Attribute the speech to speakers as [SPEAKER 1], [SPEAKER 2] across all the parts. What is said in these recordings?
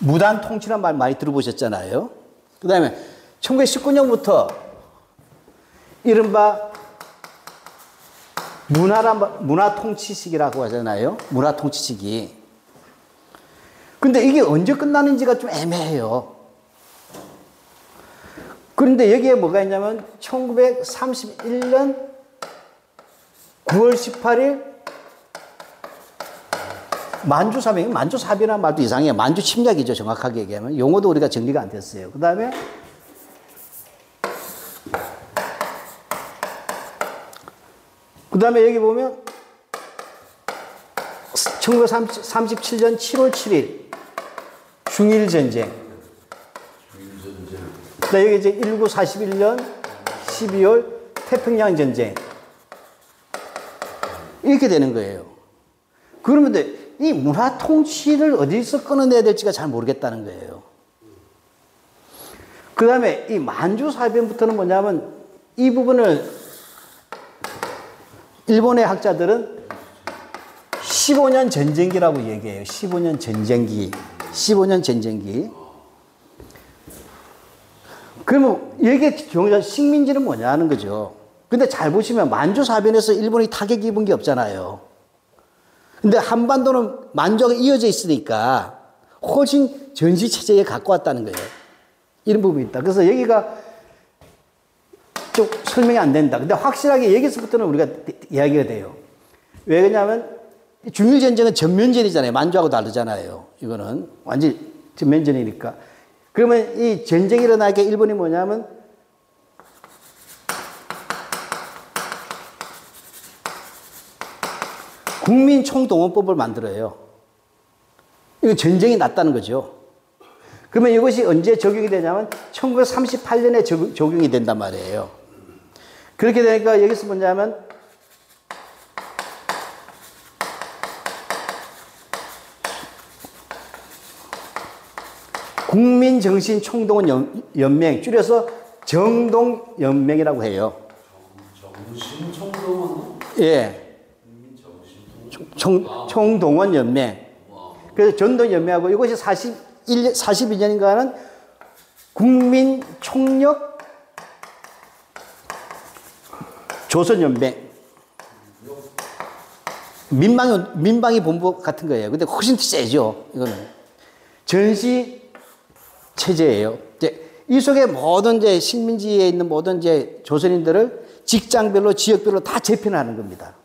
[SPEAKER 1] 무단 통치란 말 많이 들어보셨잖아요. 그 다음에 1919년부터 이른바 문화 통치 시기라고 하잖아요. 문화 통치 시기. 근데 이게 언제 끝나는지가 좀 애매해요. 그런데 여기에 뭐가 있냐면 1931년 9월 18일 만주사병, 만주사병이라는 말도 이상해요. 만주 침략이죠. 정확하게 얘기하면. 용어도 우리가 정리가 안 됐어요. 그 다음에 여기 보면 1937년 7월 7일 중일전쟁. 여기 이제 1941년 12월 태평양전쟁. 이렇게 되는 거예요. 그러면 이 문화 통치를 어디서 끊어내야 될지가 잘 모르겠다는 거예요. 그 다음에 이 만주사변부터는 뭐냐면 이 부분을 일본의 학자들은 15년 전쟁기라고 얘기해요. 15년 전쟁기. 15년 전쟁기. 그러면 이게 경우가 식민지는 뭐냐 하는 거죠. 근데 잘 보시면 만주사변에서 일본이 타격이 입은 게 없잖아요. 근데 한반도는 만주가 이어져 있으니까 훨씬 전시체제에 갖고 왔다는 거예요. 이런 부분이 있다. 그래서 여기가 좀 설명이 안 된다. 근데 확실하게 여기서부터는 우리가 이야기가 돼요. 왜 그러냐면 중일전쟁은 전면전이잖아요. 만주하고 다르잖아요. 이거는 완전히 전면전이니까. 그러면 이 전쟁이 일어나니까 일본이 뭐냐면 국민총동원법을 만들어요. 이거 전쟁이 났다는 거죠. 그러면 이것이 언제 적용이 되냐면 1938년에 적용이 된단 말이에요. 그렇게 되니까 여기서 뭐냐면 국민정신총동원연맹, 줄여서 정동연맹이라고 해요.
[SPEAKER 2] 정신총동원?
[SPEAKER 1] 예. 총동원연맹. 그래서 전동연맹하고 이것이 42년인가는 국민총력 조선연맹. 민방위 본부 같은 거예요. 근데 훨씬 세죠. 이거는. 전시 체제예요. 이 속에 모든 이제 식민지에 있는 모든 이제 조선인들을 직장별로 지역별로 다 재편하는 겁니다.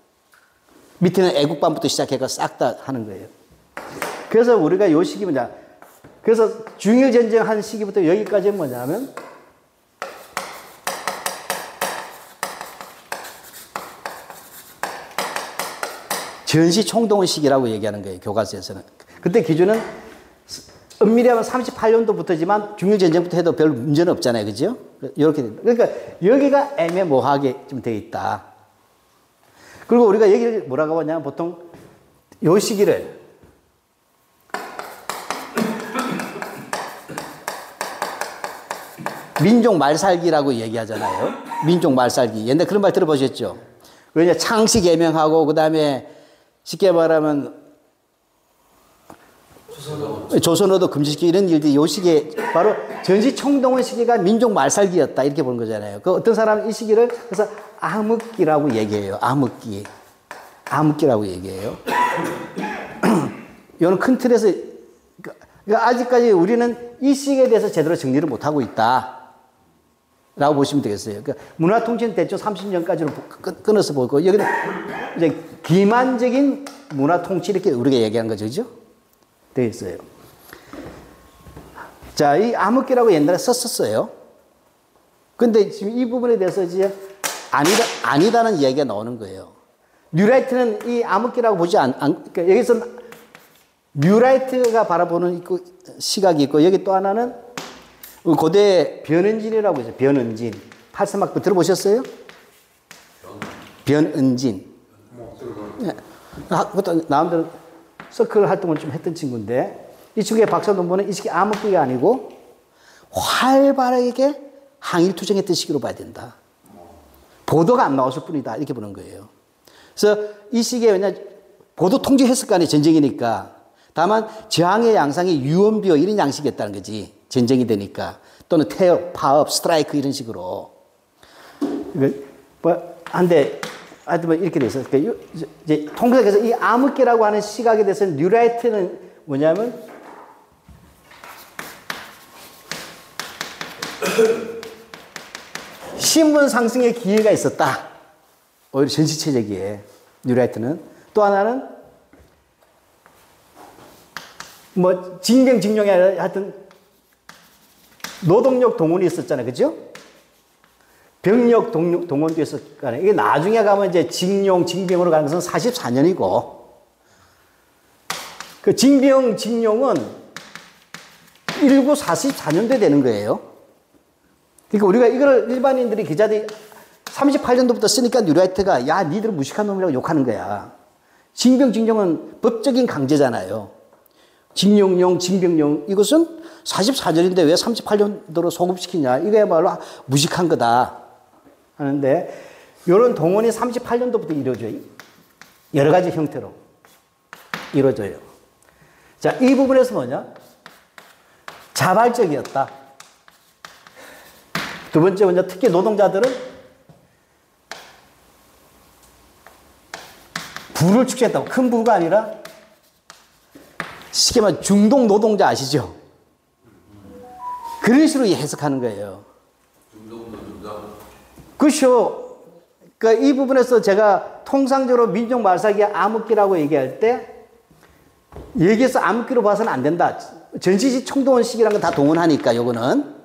[SPEAKER 1] 밑에는 애국반부터 시작해서 싹 다 하는 거예요. 그래서 우리가 요 시기 뭐냐. 그래서 중일전쟁 한 시기부터 여기까지는 뭐냐면 전시총동원 시기라고 얘기하는 거예요. 교과서에서는. 그때 기준은 엄밀히 하면 38년도부터지만 중일전쟁부터 해도 별 문제는 없잖아요. 그죠? 이렇게. 그러니까 여기가 애매모호하게 좀 되어 있다. 그리고 우리가 여기를 뭐라고 하냐면 보통 요 시기를 민족 말살기라고 얘기하잖아요. 민족 말살기. 옛날에 그런 말 들어보셨죠? 왜냐, 창씨 개명하고, 그 다음에 쉽게 말하면 조선어도 금지시키고 이런 일들이 요 시기에 바로 전시총동원 시기가 민족 말살기였다. 이렇게 보는 거잖아요. 그 어떤 사람은 이 시기를 그래서 암흑기라고 얘기해요. 암흑기. 암흑기라고 얘기해요. 이거는 큰 틀에서, 그러니까 아직까지 우리는 이 시기에 대해서 제대로 정리를 못하고 있다. 라고 보시면 되겠어요. 그러니까 문화통치는 대충 30년까지로 끊어서 보고, 여기는 이제 기만적인 문화통치 이렇게 우리가 얘기하는 거죠. 그죠? 되어 있어요. 자, 이 암흑기라고 옛날에 썼었어요. 근데 지금 이 부분에 대해서 이제 아니다는 이야기가 나오는 거예요. 뉴라이트는 이 암흑기라고 보지 그러니까 여기서 뉴라이트가 바라보는 시각이 있고, 여기 또 하나는 고대 변은진이라고 있어요. 변은진. 팔사막도 들어보셨어요? 변은진. 그것도 나름대로 서클 활동을 좀 했던 친구인데, 이 친구의 박사 논문은 이 시기 암흑기가 아니고 활발하게 항일투쟁했던 시기로 봐야 된다. 보도가 안 나왔을 뿐이다. 이렇게 보는 거예요. 그래서 이 시기에 왜냐, 보도 통제했을 거 아니에요. 전쟁이니까. 다만 저항의 양상이 유언비어 이런 양식이었다는 거지. 전쟁이 되니까. 또는 태업, 파업, 스트라이크 이런 식으로. 한데 하여튼 뭐 이렇게 돼 있어요. 그러니까 이제 통계에서 이 암흑기라고 하는 시각에 대해서 뉴라이트는 뭐냐면 신분 상승의 기회가 있었다. 오히려 전시체적이에 뉴라이트는. 또 하나는 뭐 징병 징용이 아니라 하여튼 노동력 동원이 있었잖아요. 그죠? 병력 동원도 있었잖아요. 이게 나중에 가면 이제 징병으로 가는 것은 44년이고 그 징용은 1944년도에 되는 거예요. 그러니까 우리가 이걸 일반인들이 기자들이 38년도부터 쓰니까 뉴라이트가 야 니들 무식한 놈이라고 욕하는 거야. 징병은 법적인 강제잖아요. 징용령, 징병령 이것은 44년인데 왜 38년도로 소급시키냐. 이거야말로 무식한 거다 하는데 이런 동원이 38년도부터 이루어져요. 여러 가지 형태로 이루어져요. 자, 이 부분에서 뭐냐? 자발적이었다. 두 번째 먼저 특히 노동자들은 부를 축제했다고. 큰 부가 아니라 쉽게 말하면 중동 노동자 아시죠? 그런 식으로 해석하는 거예요. 중동 노동자? 그렇죠. 그러니까 이 부분에서 제가 통상적으로 민족 말살기 암흑기라고 얘기할 때 여기에서 암흑기로 봐서는 안 된다. 전시 총동원 시기라는 건 다 동원하니까 요거는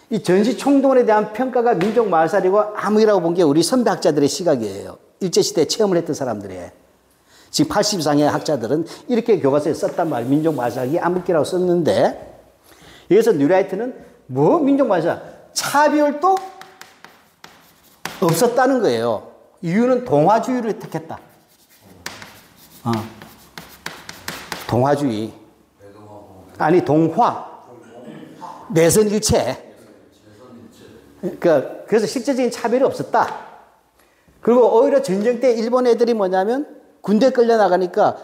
[SPEAKER 1] 이 전시 총동원에 대한 평가가 민족 말살이고 암흑이라고 본 게 우리 선배학자들의 시각이에요. 일제시대에 체험을 했던 사람들의. 지금 80 이상의 학자들은 이렇게 교과서에 썼단 말이에요. 민족 말살기 암흑기라고 썼는데 여기서 뉴라이트는 뭐 민족 말살 차별도 없었다는 거예요. 이유는 동화주의를 택했다. 동화주의. 아니 동화. 내선일체. 그러니까 그래서 실제적인 차별이 없었다. 그리고 오히려 전쟁 때 일본 애들이 뭐냐면 군대 끌려 나가니까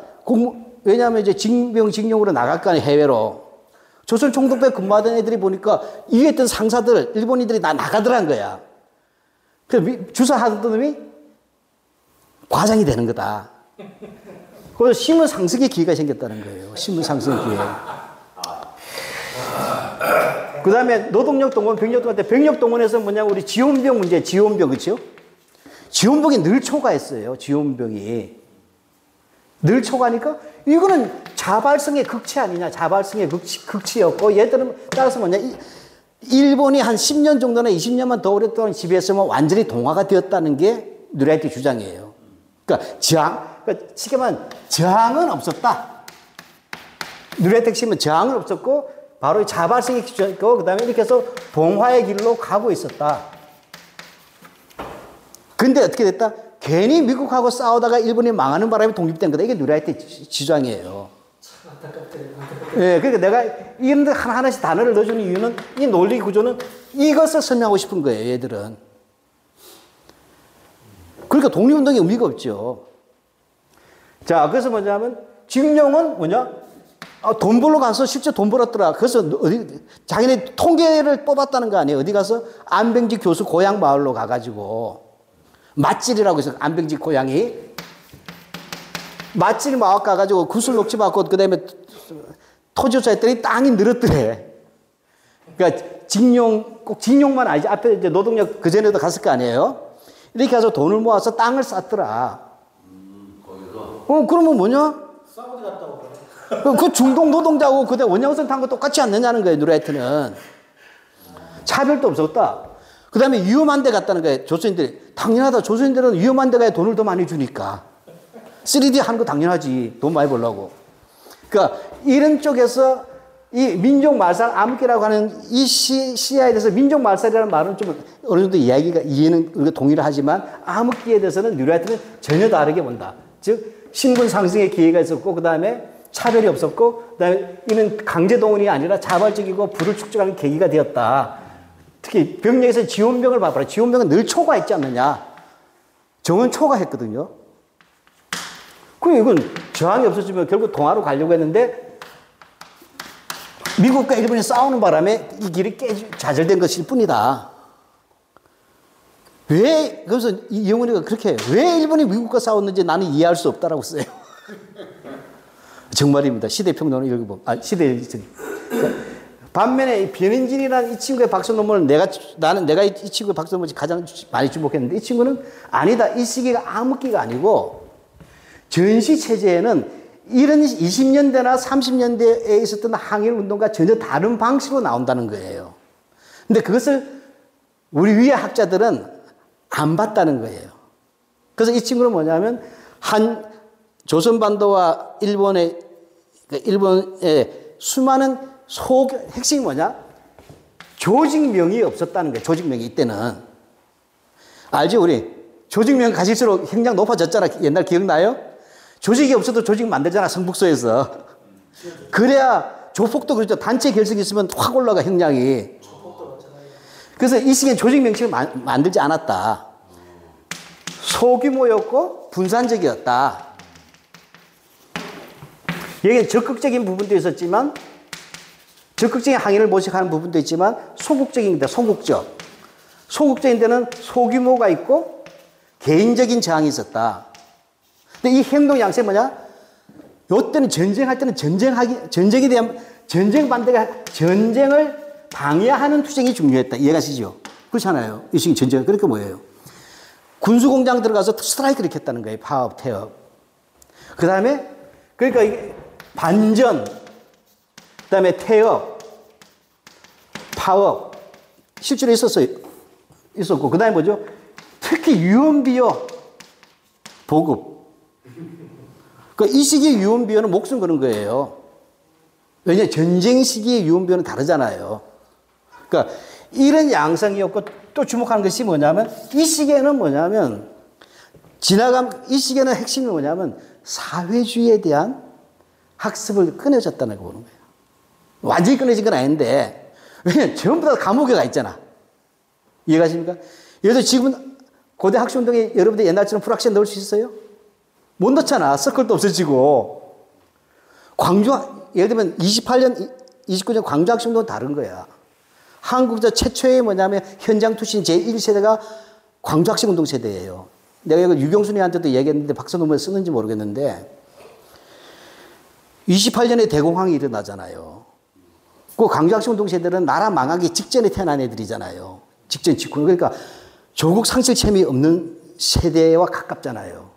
[SPEAKER 1] 왜냐하면 이제 징병으로 나갈 거 아니에요. 해외로. 조선 총독부에 근무하던 애들이 보니까 위에 있던 상사들 일본인들이 다 나가더란 거야. 그래서 주사하던 놈이 과장이 되는 거다. 그래서 신분 상승의 기회가 생겼다는 거예요. 신분 상승의 기회. 그 다음에 노동력 동원, 병력 동원 때 병력 동원에서 뭐냐면 우리 지원병 문제, 지원병, 그렇죠? 지원병이 늘 초과했어요. 지원병이. 늘 초과하니까 이거는 자발성의 극치 아니냐. 자발성의 극치였고 얘들은 따라서 뭐냐. 일본이 한 10년 정도나 20년만 더 오랫동안 지배했으면 완전히 동화가 되었다는 게 뉴라이트 주장이에요. 그러니까 쉽게 말하면 저항은 없었다. 뉴라이트 핵심은 저항은 없었고 바로 자발성의 기초였고 그 다음에 이렇게 해서 동화의 길로 가고 있었다. 근데 어떻게 됐다? 괜히 미국하고 싸우다가 일본이 망하는 바람에 독립된 거다. 이게 뉴라이트 주장이에요. 예, 그러니까 내가 이런 데 하나하나씩 단어를 넣어주는 이유는 이 논리 구조는 이것을 설명하고 싶은 거예요, 얘들은. 그러니까 독립운동의 의미가 없죠. 자, 그래서 뭐냐면, 징용은 뭐냐? 돈 벌러 가서 실제 돈 벌었더라. 그래서 자기네 통계를 뽑았다는 거 아니에요. 어디 가서 안병지 교수 고향 마을로 가가지고 맛질이라고 해서 안병지 고향이 맛질 마을 가가지고 구슬 녹지 받고 그 다음에 토지조사 했더니 땅이 늘었더래. 그러니까 꼭 징용만 아니지. 앞에 이제 노동력 그전에도 갔을 거 아니에요. 이렇게 해서 돈을 모아서 땅을 쌌더라. 거기서? 그러면 뭐냐? 사우디 갔다 오고. 그 중동 노동자하고 그때 원양선 탄 거 똑같지 않느냐는 거예요, 누라이트는. 차별도 없었다. 그 다음에 위험한 데 갔다는 거예요, 조선인들이. 당연하다. 조선인들은 위험한 데 가야 돈을 더 많이 주니까. 3D 하는 거 당연하지. 돈 많이 벌려고. 그러니까 이런 쪽에서 이 민족 말살 암흑기라고 하는 이 시야에 대해서 민족 말살이라는 말은 좀 어느 정도 이해는 우리가 동의를 하지만 암흑기에 대해서는 뉴라이트는 전혀 다르게 본다. 즉 신분 상승의 기회가 있었고 그 다음에 차별이 없었고 그 다음에 이는 강제동원이 아니라 자발적이고 부를 축적하는 계기가 되었다. 특히 병력에서 지원병을 봐봐라. 지원병은 늘 초과했지 않느냐. 정은 초과했거든요. 그럼 이건 저항이 없었으면 결국 동화로 가려고 했는데 미국과 일본이 싸우는 바람에 이 길이 좌절된 것일 뿐이다. 그래서 이영훈이가 그렇게 왜 일본이 미국과 싸웠는지 나는 이해할 수 없다라고 써요. 정말입니다. 시대평론을 읽어보면. 반면에 변인진이라는 이 친구의 박사 논문을 내가 이 친구의 박사 논문을 가장 많이 주목했는데 이 친구는 아니다. 이 시기가 암흑기가 아니고 전시체제에는 이런 20년대나 30년대에 있었던 항일 운동과 전혀 다른 방식으로 나온다는 거예요. 근데 그것을 우리 위의 학자들은 안 봤다는 거예요. 그래서 이 친구는 뭐냐면 조선반도와 일본의 수많은 핵심이 뭐냐? 조직명이 없었다는 거예요. 조직명이 이때는. 알죠? 우리 조직명 가질수록 형량 높아졌잖아. 옛날 기억나요? 조직이 없어도 조직 만들잖아. 성북소에서. 그래야 조폭도 그렇죠. 단체 결석이 있으면 확 올라가 형량이. 그래서 이 시기엔 조직 명칭을 만들지 않았다. 소규모였고 분산적이었다. 여기에 적극적인 부분도 있었지만 적극적인 항의를 모색하는 부분도 있지만 소극적인 데 소극적. 소극적인 데는 소규모가 있고 개인적인 저항이 있었다. 근데 이 행동 양식이 뭐냐? 요때는 전쟁할 때는 전쟁에 대한 전쟁 반대가 전쟁을 방해하는 투쟁이 중요했다. 이해가시죠? 그렇잖아요. 이 시기 전쟁. 그러니까 뭐예요? 군수공장 들어가서 스트라이크를 일으켰다는 거예요. 파업, 태업. 그 다음에, 그러니까 이게 반전, 그 다음에 태업, 파업. 실제로 있었고, 그 다음에 뭐죠? 특히 유언비어 보급. 그러니까 이 시기의 유언비어는 목숨 거는 거예요. 왜냐하면 전쟁 시기의 유언비어는 다르잖아요. 그러니까 이런 양상이었고 또 주목하는 것이 뭐냐면 이 시기에는 뭐냐면 이 시기에는 핵심이 뭐냐면 사회주의에 대한 학습을 끊어졌다는 거 보는 거예요. 완전히 끊어진 건 아닌데 왜냐면 전부 다 감옥에 가 있잖아. 이해가십니까? 예를 들어 지금 고대 학생운동에 여러분들 옛날처럼 풀학시에 넣을 수 있어요? 못 넣잖아. 서클도 없어지고. 예를 들면 28년, 29년 광주학생운동은 다른 거야. 한국에서 최초의 뭐냐면 현장 투신 제1세대가 광주학생운동 세대예요. 내가 이거 유경순이한테도 얘기했는데 박사 논문에 쓰는지 모르겠는데 28년에 대공황이 일어나잖아요. 그 광주학생운동 세대는 나라 망하기 직전에 태어난 애들이잖아요. 직후. 그러니까 조국 상실 체험이 없는 세대와 가깝잖아요.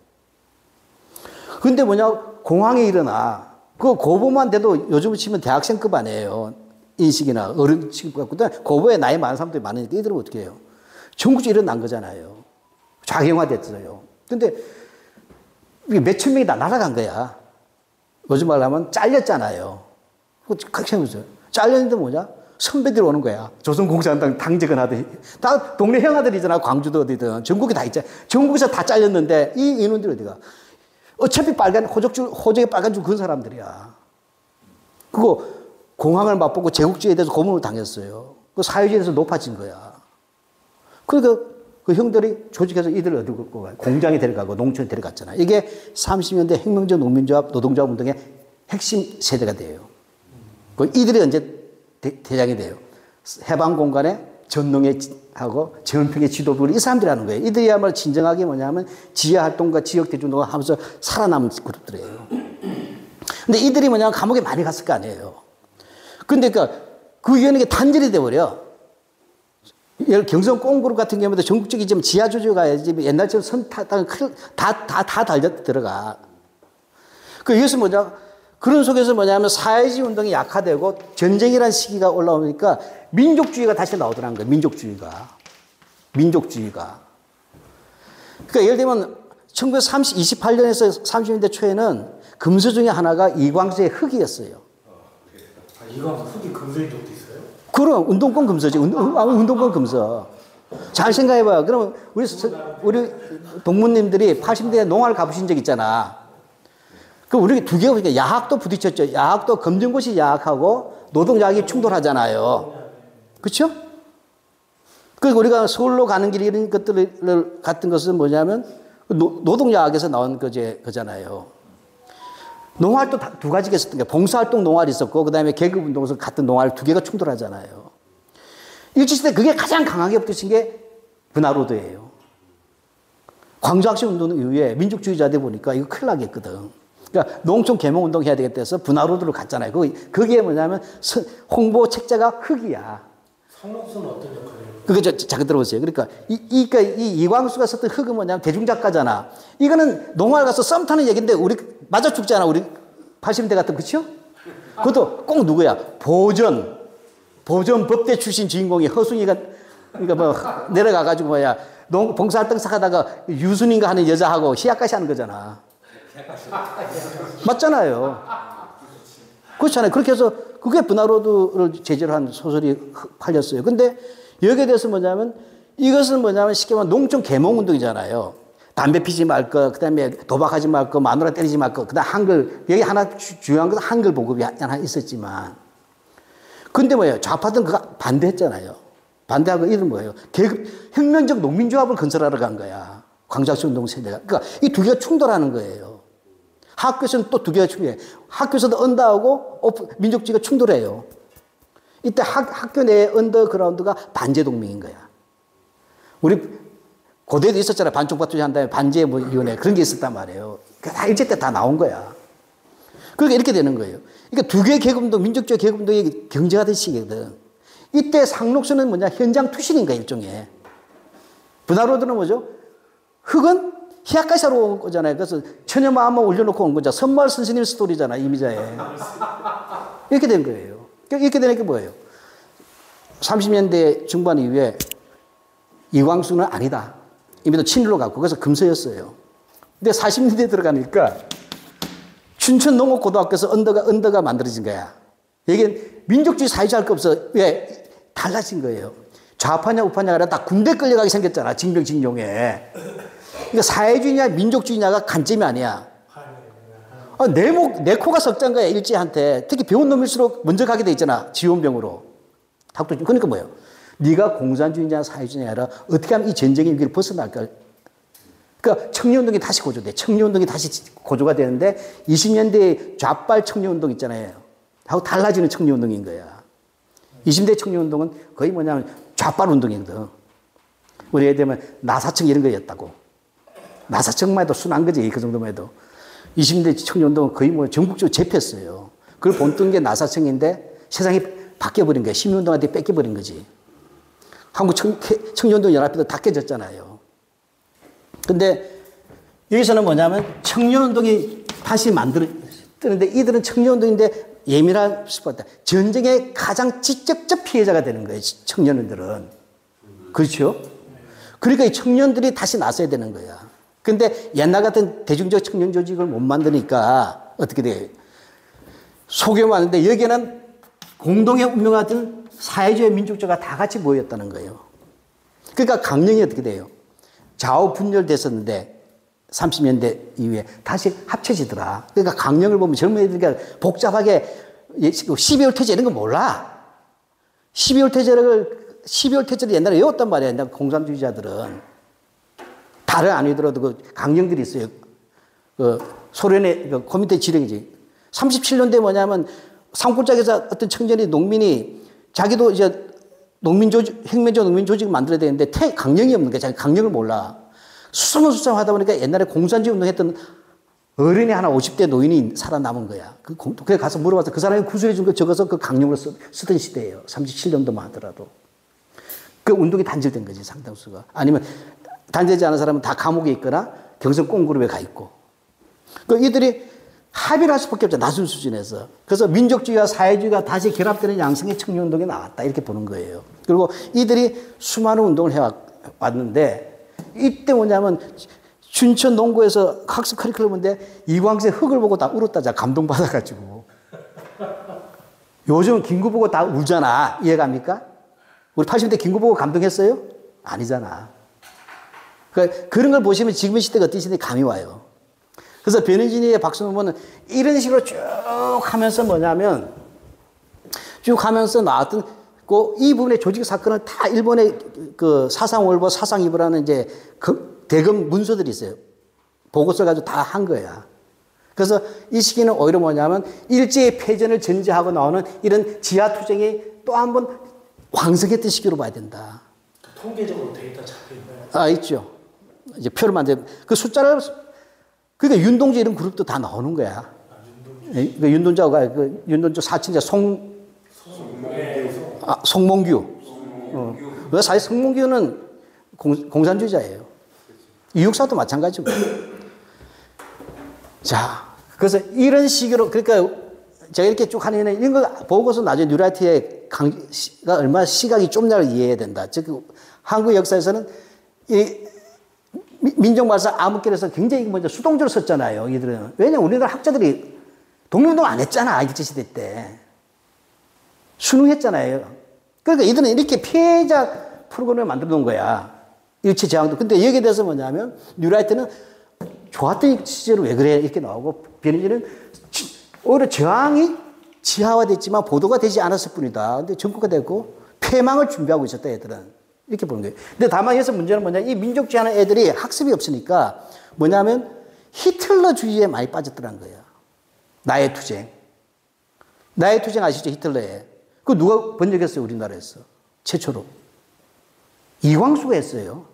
[SPEAKER 1] 근데 뭐냐, 공황이 일어나. 그 고보만 돼도 요즘 치면 대학생급 아니에요. 인식이나 어른 친구 같고, 고보에 나이 많은 사람들이 많으니까 이들은 어떻게 해요? 전국적으로 일어난 거잖아요. 좌경화됐어요. 근데 몇천 명이 다 날아간 거야. 요즘 말로 하면 잘렸잖아요. 그렇게 생각해보세요. 잘렸는데 뭐냐? 선배들이 오는 거야. 조선공산당 당직은 하더니. 다 동네 형아들이잖아. 광주도 어디든. 전국에 다 있잖아. 전국에서 다 잘렸는데 이 인원들이 어디가? 어차피 호적에 빨간 줄 그은 사람들이야. 그거 공황을 맛보고 제국주의에 대해서 고문을 당했어요. 그 사회주의에 대해서 높아진 거야. 그러니까 그 형들이 조직해서 이들을 어디로 가요? 공장에 데려가고 농촌에 데려갔잖아. 이게 30년대 혁명적 농민조합 노동조합 운동의 핵심 세대가 돼요. 그 이들이 언제 대장이 돼요? 해방 공간에 전농하고 전평의 지도부를 이 사람들이 하는 거예요. 이들이야말로 진정하게 뭐냐면 지하활동과 지역대중동을 하면서 살아남은 그룹들이에요. 근데 이들이 뭐냐면 감옥에 많이 갔을 거 아니에요. 근데 그 위원회가 단절이 돼버려. 예를 경성 꽁그룹 같은 경우에도 전국적인 지하주주 가야지 옛날처럼 선 타다가 다 달려 들어가. 이것은 뭐냐? 그런 속에서 뭐냐면 사회주의 운동이 약화되고 전쟁이라는 시기가 올라오니까 민족주의가 다시 나오더라는 거예요. 민족주의가. 그러니까 예를 들면 1928년에서 30년대 초에는 금서 중에 하나가 이광수의 흙이었어요.
[SPEAKER 2] 이광수 흙이 금서인 적도 있어요?
[SPEAKER 1] 그럼 운동권 금서지. 운동권 금서. 잘 생각해봐요. 그러면 우리 동문님들이 80년대에 농활 가보신 적 있잖아. 우리 두 개가 보니까 야학도 부딪혔죠. 야학도 검정고시 야학하고 노동야학이 충돌하잖아요. 그렇죠? 그리고 우리가 서울로 가는 길 이런 것들 같은 것은 뭐냐면 노동야학에서 나온 거잖아요. 농활도 두 가지가 있었던 게 봉사활동 농활이 있었고 그다음에 계급운동에서 같은 농활 두 개가 충돌하잖아요. 일제시대 그게 가장 강하게 붙으신 게 분화로드예요. 광주학생운동 이후에 민족주의자들 보니까 이거 큰일 나겠거든. 그러니까 농촌 계몽운동 해야 되겠다 해서 분화로드로 갔잖아요. 그게 뭐냐면 홍보 책자가 흙이야.
[SPEAKER 2] 상록수는 어떤 역할이에요?
[SPEAKER 1] 그거 잠깐 들어보세요. 그러니까 이 이광수가 썼던 흙은 뭐냐면 대중작가잖아. 이거는 농활 가서 썸 타는 얘기인데 우리 맞아 죽잖아. 우리 80년대 같은 그렇죠? 그것도 꼭 누구야? 보전 법대 출신 주인공이 허순이가 그러니까 뭐 내려가가지고 뭐야 봉사활동 하다가 유순인가 하는 여자하고 희약까지 하는 거잖아. 맞잖아요. 그렇잖아요. 그렇게 해서 그게 분화로드를 제재로 한 소설이 팔렸어요. 근데 여기에 대해서 뭐냐면 이것은 뭐냐면 쉽게 말하면 농촌 계몽운동이잖아요. 담배 피지 말 거, 그 다음에 도박하지 말 거, 마누라 때리지 말 거, 그 다음 한글, 여기 하나 중요한 건 한글 보급이 하나 있었지만. 근데 뭐예요? 좌파들은 그거 반대했잖아요. 반대하고 이런 뭐예요? 혁명적 농민조합을 건설하러 간 거야. 광주학생 운동 세대가. 그러니까 이 두 개가 충돌하는 거예요. 학교에서는 또 두 개가 충돌해요. 학교에서도 언더하고 민족주의가 충돌해요. 이때 학교 내 언더그라운드가 반제동맹인 거야. 우리 고대도 있었잖아요. 반쪽밭투시 한 다음에 반제위원회 그런 게 있었단 말이에요. 다 일제 때 다 나온 거야. 그러니까 이렇게 되는 거예요. 그러니까 두 개의 계급운동, 민족주의 계급운동이 경쟁하던 시기거든. 이때 상록수는 뭐냐? 현장 투신인 거야, 일종의. 분화로드는 뭐죠? 흙은 희약까지 하러 온 거잖아요. 그래서 처녀 마음만 올려놓고 온 거죠. 선마을 선생님 스토리잖아, 이미자에. 이렇게 된 거예요. 이렇게 되는 게 뭐예요? 30년대 중반 이후에 이광수는 아니다. 이미도 친일로 갔고, 그래서 금서였어요. 근데 40년대에 들어가니까 춘천 농업고등학교에서 언더가 만들어진 거야. 이게 민족주의 사회주의 할 거 없어. 왜? 달라진 거예요. 좌파냐 우파냐가 아니라 다 군대 끌려가게 생겼잖아. 징병징용에. 그러니까 사회주의냐 민족주의냐가 관점이 아니야. 내 코가 석자인 거야. 일제한테. 특히 배운 놈일수록 먼저 가게 돼 있잖아. 지원병으로. 그러니까 뭐예요? 네가 공산주의냐 사회주의냐 아니라 어떻게 하면 이 전쟁의 위기를 벗어날까. 그러니까 청년운동이 다시 고조돼. 청년운동이 다시 고조가 되는데 20년대 좌빨 청년운동 있잖아요. 하고 달라지는 청년운동인 거야. 20대 청년운동은 거의 뭐냐면 좌빨 운동이거든. 우리 예를 들면 나사청 이런 거였다고. 나사청만 해도 순한 거지. 그 정도만 해도. 20대 청년운동은 거의 뭐 전국적으로 접혔어요. 그걸 본뜬 게 나사청인데 세상이 바뀌어버린 거야. 시민운동한테 뺏겨버린 거지. 한국 청년운동 연합회도 다 깨졌잖아요. 근데 여기서는 뭐냐면 청년운동이 다시 뜨는데 이들은 청년운동인데 예민한 스포츠. 전쟁의 가장 직접적 피해자가 되는 거예요. 청년들은. 그렇죠? 그러니까 이 청년들이 다시 나서야 되는 거야. 근데 옛날 같은 대중적 청년 조직을 못 만드니까 어떻게 돼요? 속여왔는데 여기에는 공동의 운명 같은 사회주의 민족주의가 다 같이 모였다는 거예요. 그러니까 강령이 어떻게 돼요? 좌우 분열됐었는데 30년대 이후에 다시 합쳐지더라. 그러니까 강령을 보면 젊은 애들이 복잡하게 12월 퇴제 이런 거 몰라. 12월 퇴제를 옛날에 외웠단 말이야. 옛날 공산주의자들은. 다른 아니더라도 그 강령들이 있어요. 그 소련의 그 코민테 지령이지. 37년대 뭐냐면 산골짜기에서 어떤 청년이 농민이 자기도 이제 혁명적 농민 조직을 만들어야 되는데 강령이 없는 거야. 자기 강령을 몰라. 수성하다 보니까 옛날에 공산주의 운동했던 어른이 하나 50대 노인이 살아남은 거야. 그래 가서 물어봐서 그 사람이 구술해 준 거 적어서 그 강령으로 쓰던 시대예요. 37년도만 하더라도. 그 운동이 단절된 거지, 상당수가. 아니면 단절되지 않은 사람은 다 감옥에 있거나 경성 꽁그룹에 가 있고. 그 이들이 합의를 할 수밖에 없죠. 낮은 수준에서. 그래서 민족주의와 사회주의가 다시 결합되는 양성의 청년운동이 나왔다. 이렇게 보는 거예요. 그리고 이들이 수많은 운동을 해왔는데 이때 뭐냐면 춘천 농구에서 학습 커리큘럼인데 이광수의 흙을 보고 다 울었다자 감동받아가지고. 요즘 김구 보고 다 울잖아. 이해갑니까? 우리 80년대 김구 보고 감동했어요? 아니잖아. 그러니까 그런 걸 보시면 지금의 시대가 어떤 시대인지 감이 와요. 그래서 변희진이의 박수노무는 이런 식으로 쭉 하면서 뭐냐면 쭉 하면서 나왔던 이 부분의 조직 사건을 다 일본의 그 사상월보 사상이부라는 이제 대검 문서들이 있어요. 보고서 가지고 다 한 거야. 그래서 이 시기는 오히려 뭐냐면 일제의 패전을 전제하고 나오는 이런 지하투쟁이 또 한 번 왕성했던 시기로 봐야 된다.
[SPEAKER 2] 통계적으로 데이터 잡혀 있나요?
[SPEAKER 1] 아, 있죠. 이제 표를 만들 그 숫자를 그러니까 윤동주 이런 그룹도 다 나오는 거야. 그 윤동주가 그 윤동주 사친자 송몽규. 사실 송몽규는 공산주의자예요. 이육사도 마찬가지고. 자, 그래서 이런 식으로 그러니까 제가 이렇게 쭉 하는 이런 거 보고서 나중에 뉴라이트의 가 얼마나 시각이 좁냐를 이해해야 된다. 즉 한국 역사에서는 이 민족말사 암흑길에서 굉장히 먼저 수동적으로 썼잖아요. 이들은 왜냐면 우리나라 학자들이 독립운동 안 했잖아. 일제시대 때 순응했잖아요. 그러니까 이들은 이렇게 피해자 프로그램을 만들어 놓은 거야. 일체 저항도. 근데 여기에 대해서 뭐냐면 뉴라이트는 좋았던 시절은 왜 그래 이렇게 나오고 베니지는 오히려 저항이 지하화됐지만 보도가 되지 않았을 뿐이다. 근데 전국화됐고 패망을 준비하고 있었다 애들은. 이렇게 보는 거예요. 근데 다만 여기서 문제는 뭐냐. 이 민족주의 하는 애들이 학습이 없으니까 뭐냐면 히틀러주의에 많이 빠졌더란 거예요. 나의 투쟁. 나의 투쟁 아시죠? 히틀러에. 그거 누가 번역했어요? 우리나라에서. 최초로. 이광수가 했어요.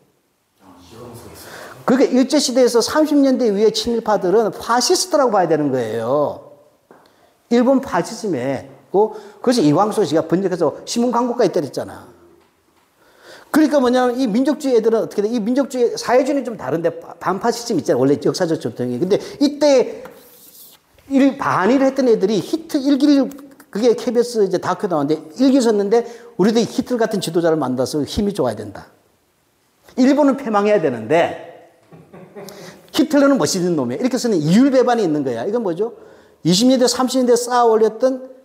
[SPEAKER 1] 그러니까 일제시대에서 30년대 이후의 친일파들은 파시스트라고 봐야 되는 거예요. 일본 파시즘에. 그래서 이광수 씨가 번역해서 신문광고까지 때렸잖아. 그러니까 뭐냐면 이 민족주의 애들은 어떻게 돼? 이 민족주의 사회주의는 좀 다른데 반파시즘 있잖아요. 원래 역사적 전통이. 근데 이때 반일을 했던 애들이 일기를 그게 KBS 이제 다큐 나왔는데 일기 썼는데 우리도 히틀 같은 지도자를 만나서 힘이 좋아야 된다. 일본은 패망해야 되는데 히틀러는 멋있는 놈이야. 이렇게 쓰는 이율배반이 있는 거야. 이건 뭐죠? 20년대, 30년대 쌓아 올렸던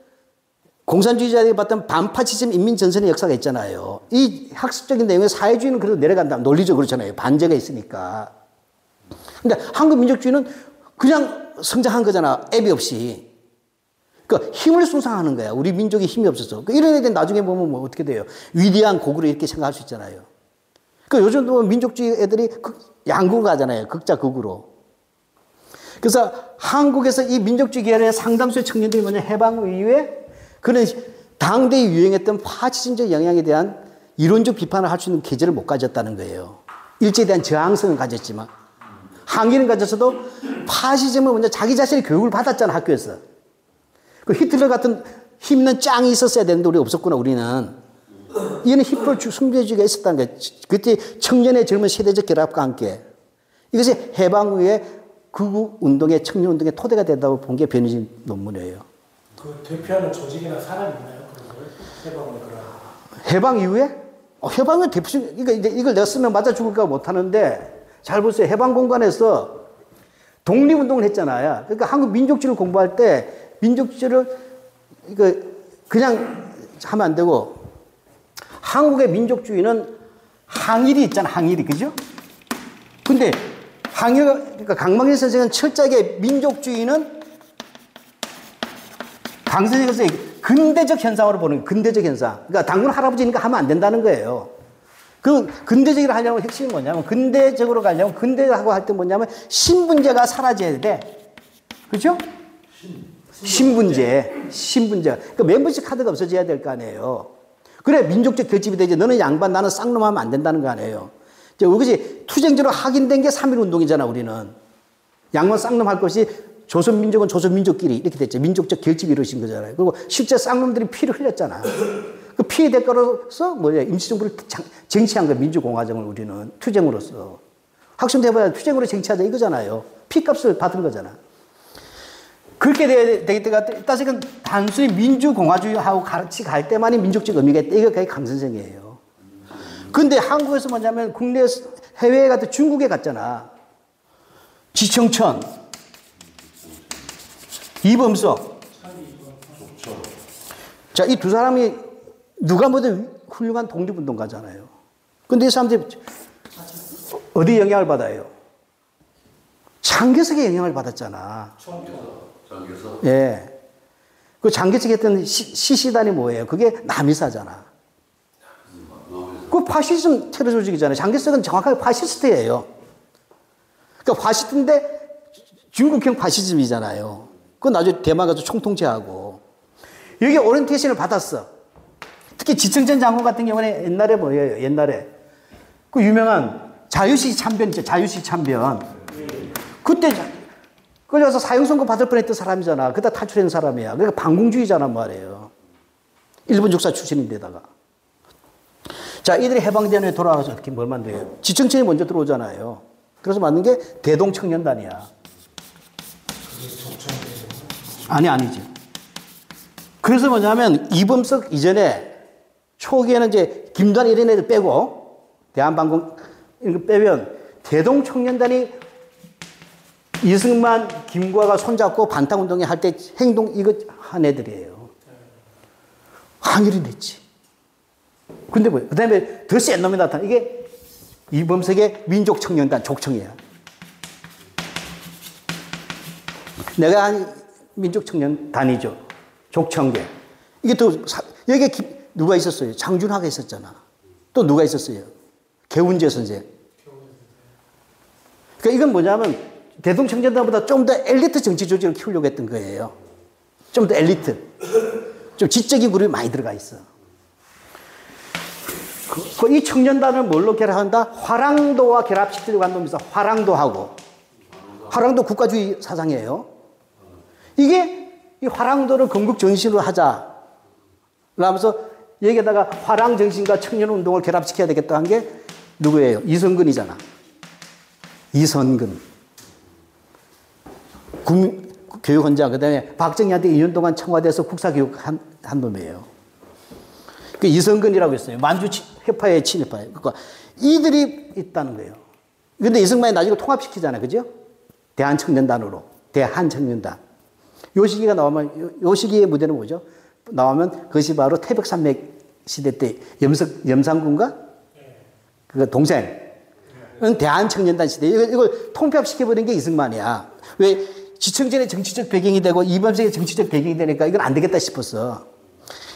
[SPEAKER 1] 공산주의자들이 봤던 반파시즘 인민전선의 역사가 있잖아요. 이 학습적인 내용에 사회주의는 그래도 내려간다. 논리적으로 그렇잖아요. 반제가 있으니까. 근데 한국 민족주의는 그냥 성장한 거잖아. 앱이 없이. 그러니까 힘을 숭상하는 거야. 우리 민족이 힘이 없어서. 그러니까 이런 애들 나중에 보면 뭐 어떻게 돼요? 위대한 고구려 이렇게 생각할 수 있잖아요. 그러니까 요즘도 민족주의 애들이 양극으로 가잖아요. 극자 극으로. 그래서 한국에서 이 민족주의 계열의 상당수의 청년들이 뭐냐. 해방 이후에 그런 당대에 유행했던 파시즘적 영향에 대한 이론적 비판을 할 수 있는 계제를 못 가졌다는 거예요. 일제에 대한 저항성을 가졌지만 항의는 가졌어도 파시즘을 먼저 자기 자신의 교육을 받았잖아. 학교에서. 그 히틀러 같은 힘있는 짱이 있었어야 되는데 우리 없었구나. 우리는. 이는 히틀러 숭배주의가 있었다는 거예요. 그때 청년의 젊은 세대적 결합과 함께 이것이 해방 후에 극우운동의 청년운동의 토대가 된다고 본 게 변희진 논문이에요.
[SPEAKER 2] 그 대표하는 조직이나 사람 있나요? 그런 걸? 해방을 그런.
[SPEAKER 1] 해방 이후에? 해방은 대표적, 그러니까 이걸 내가 쓰면 맞아 죽을까 못하는데 잘 보세요. 해방 공간에서 독립운동을 했잖아요. 그러니까 한국 민족주의를 공부할 때 민족주의를 그냥 하면 안 되고 한국의 민족주의는 항일이 있잖아. 항일이. 그죠? 근데 그러니까 강망일 선생은 철저하게 민족주의는 강선생에서 근대적 현상으로 보는 거예요. 근대적 현상. 그러니까 당군 할아버지니까 하면 안 된다는 거예요. 그 근대적으로 하려면 핵심이 뭐냐면 근대적으로 가려면 근대하고 할 때 뭐냐면 신분제가 사라져야 돼. 그렇죠? 신분제. 그러니까 멤버십 카드가 없어져야 될 거 아니에요. 그래 민족적 결집이 되지. 너는 양반 나는 쌍놈 하면 안 된다는 거 아니에요. 이것이 투쟁제로 확인된 게 3.1운동이잖아 우리는. 양반 쌍놈 할 것이 조선민족은 조선민족끼리 이렇게 됐죠. 민족적 결집이 이루어진 거잖아요. 그리고 실제 쌍놈들이 피를 흘렸잖아. 그 피의 대가로서 임시정부를 쟁취한 거예요. 민주공화정을 우리는 투쟁으로서. 학생도 해봐야 투쟁으로 쟁취하자 이거잖아요. 피값을 받은 거잖아. 그렇게 되기 때문에 따지면 단순히 민주공화주의하고 같이 갈 때만이 민족적 의미가 있다. 이거 거의 강선생이에요. 근데 한국에서 뭐냐면 국내 해외에 갔다 중국에 갔잖아. 지청천, 이범석. 자, 이 두 사람이 누가 뭐든 훌륭한 독립운동가잖아요. 근데 이 사람들이 어디 영향을 받아요? 장개석의 영향을 받았잖아. 장개석? 예. 그 장개석이 했던 시시단이 뭐예요? 그게 남이사잖아. 그 파시즘 테러 조직이잖아요. 장개석은 정확하게 파시스트예요. 그러니까 파시스트인데 중국형 파시즘이잖아요. 그 나중에 대만 가서 총통제하고. 여기 오리엔테이션을 받았어. 특히 지청전 장군 같은 경우는 옛날에 뭐예요? 옛날에 그 유명한 자유시 참변 있죠. 자유시 참변. 그때 그래서 사형선고 받을 뻔했던 사람이잖아. 그때 탈출한 사람이야. 그러니까 반공주의자란 말이에요. 일본 육사 출신인데다가. 자, 이들이 해방된 후에 돌아와서 어떻게 뭘 만들어요? 지청천이 먼저 들어오잖아요. 그래서 만든 게 대동청년단이야. 아니지. 그래서 뭐냐면 이범석 이전에 초기에는 이제 김두한 이런 애들 빼고 대한방공 이런 거 빼면 대동청년단이 이승만, 김구아가 손잡고 반탕운동회 할 때 행동 이거 한 애들이에요. 항일이 됐지. 근데 뭐, 그 다음에 더 센 놈이 나타나. 이게 이범석의 민족청년단, 족청이야. 내가 한 민족청년단이죠. 족청계. 이게 또, 여기에 누가 있었어요? 장준하가 있었잖아. 또 누가 있었어요? 개운재 선생. 그러니까 이건 뭐냐면 대동청년단보다 좀 더 엘리트 정치 조직을 키우려고 했던 거예요. 좀 더 엘리트. 좀 지적인 그룹이 많이 들어가 있어. 이 청년단을 뭘로 결합한다? 화랑도와 결합시키려고 한 놈이 있어. 화랑도하고. 화랑도 국가주의 사상이에요. 이게 이 화랑도를 건국 정신으로 하자. 그러면서 여기에다가 화랑 정신과 청년 운동을 결합시켜야 되겠다 한 게 누구예요? 이성근이잖아. 이성근. 교육원장. 그 다음에 박정희한테 2년 동안 청와대에서 국사교육 한 놈이에요. 그 이성근이라고 있어요. 만주 협파에 친일파예요. 그러니까 이들이 있다는 거예요. 근데 이승만이 나중에 통합시키잖아요. 그죠? 대한청년단으로. 대한청년단. 요 시기가 나오면, 요 시기의 무대는 뭐죠? 나오면 그것이 바로 태백산맥 시대 때 염상군가? 그 동생. 대한청년단 시대. 이걸 통합시켜버린 게 이승만이야. 왜? 지청전의 정치적 배경이 되고 이범석의 정치적 배경이 되니까 이건 안 되겠다 싶었어.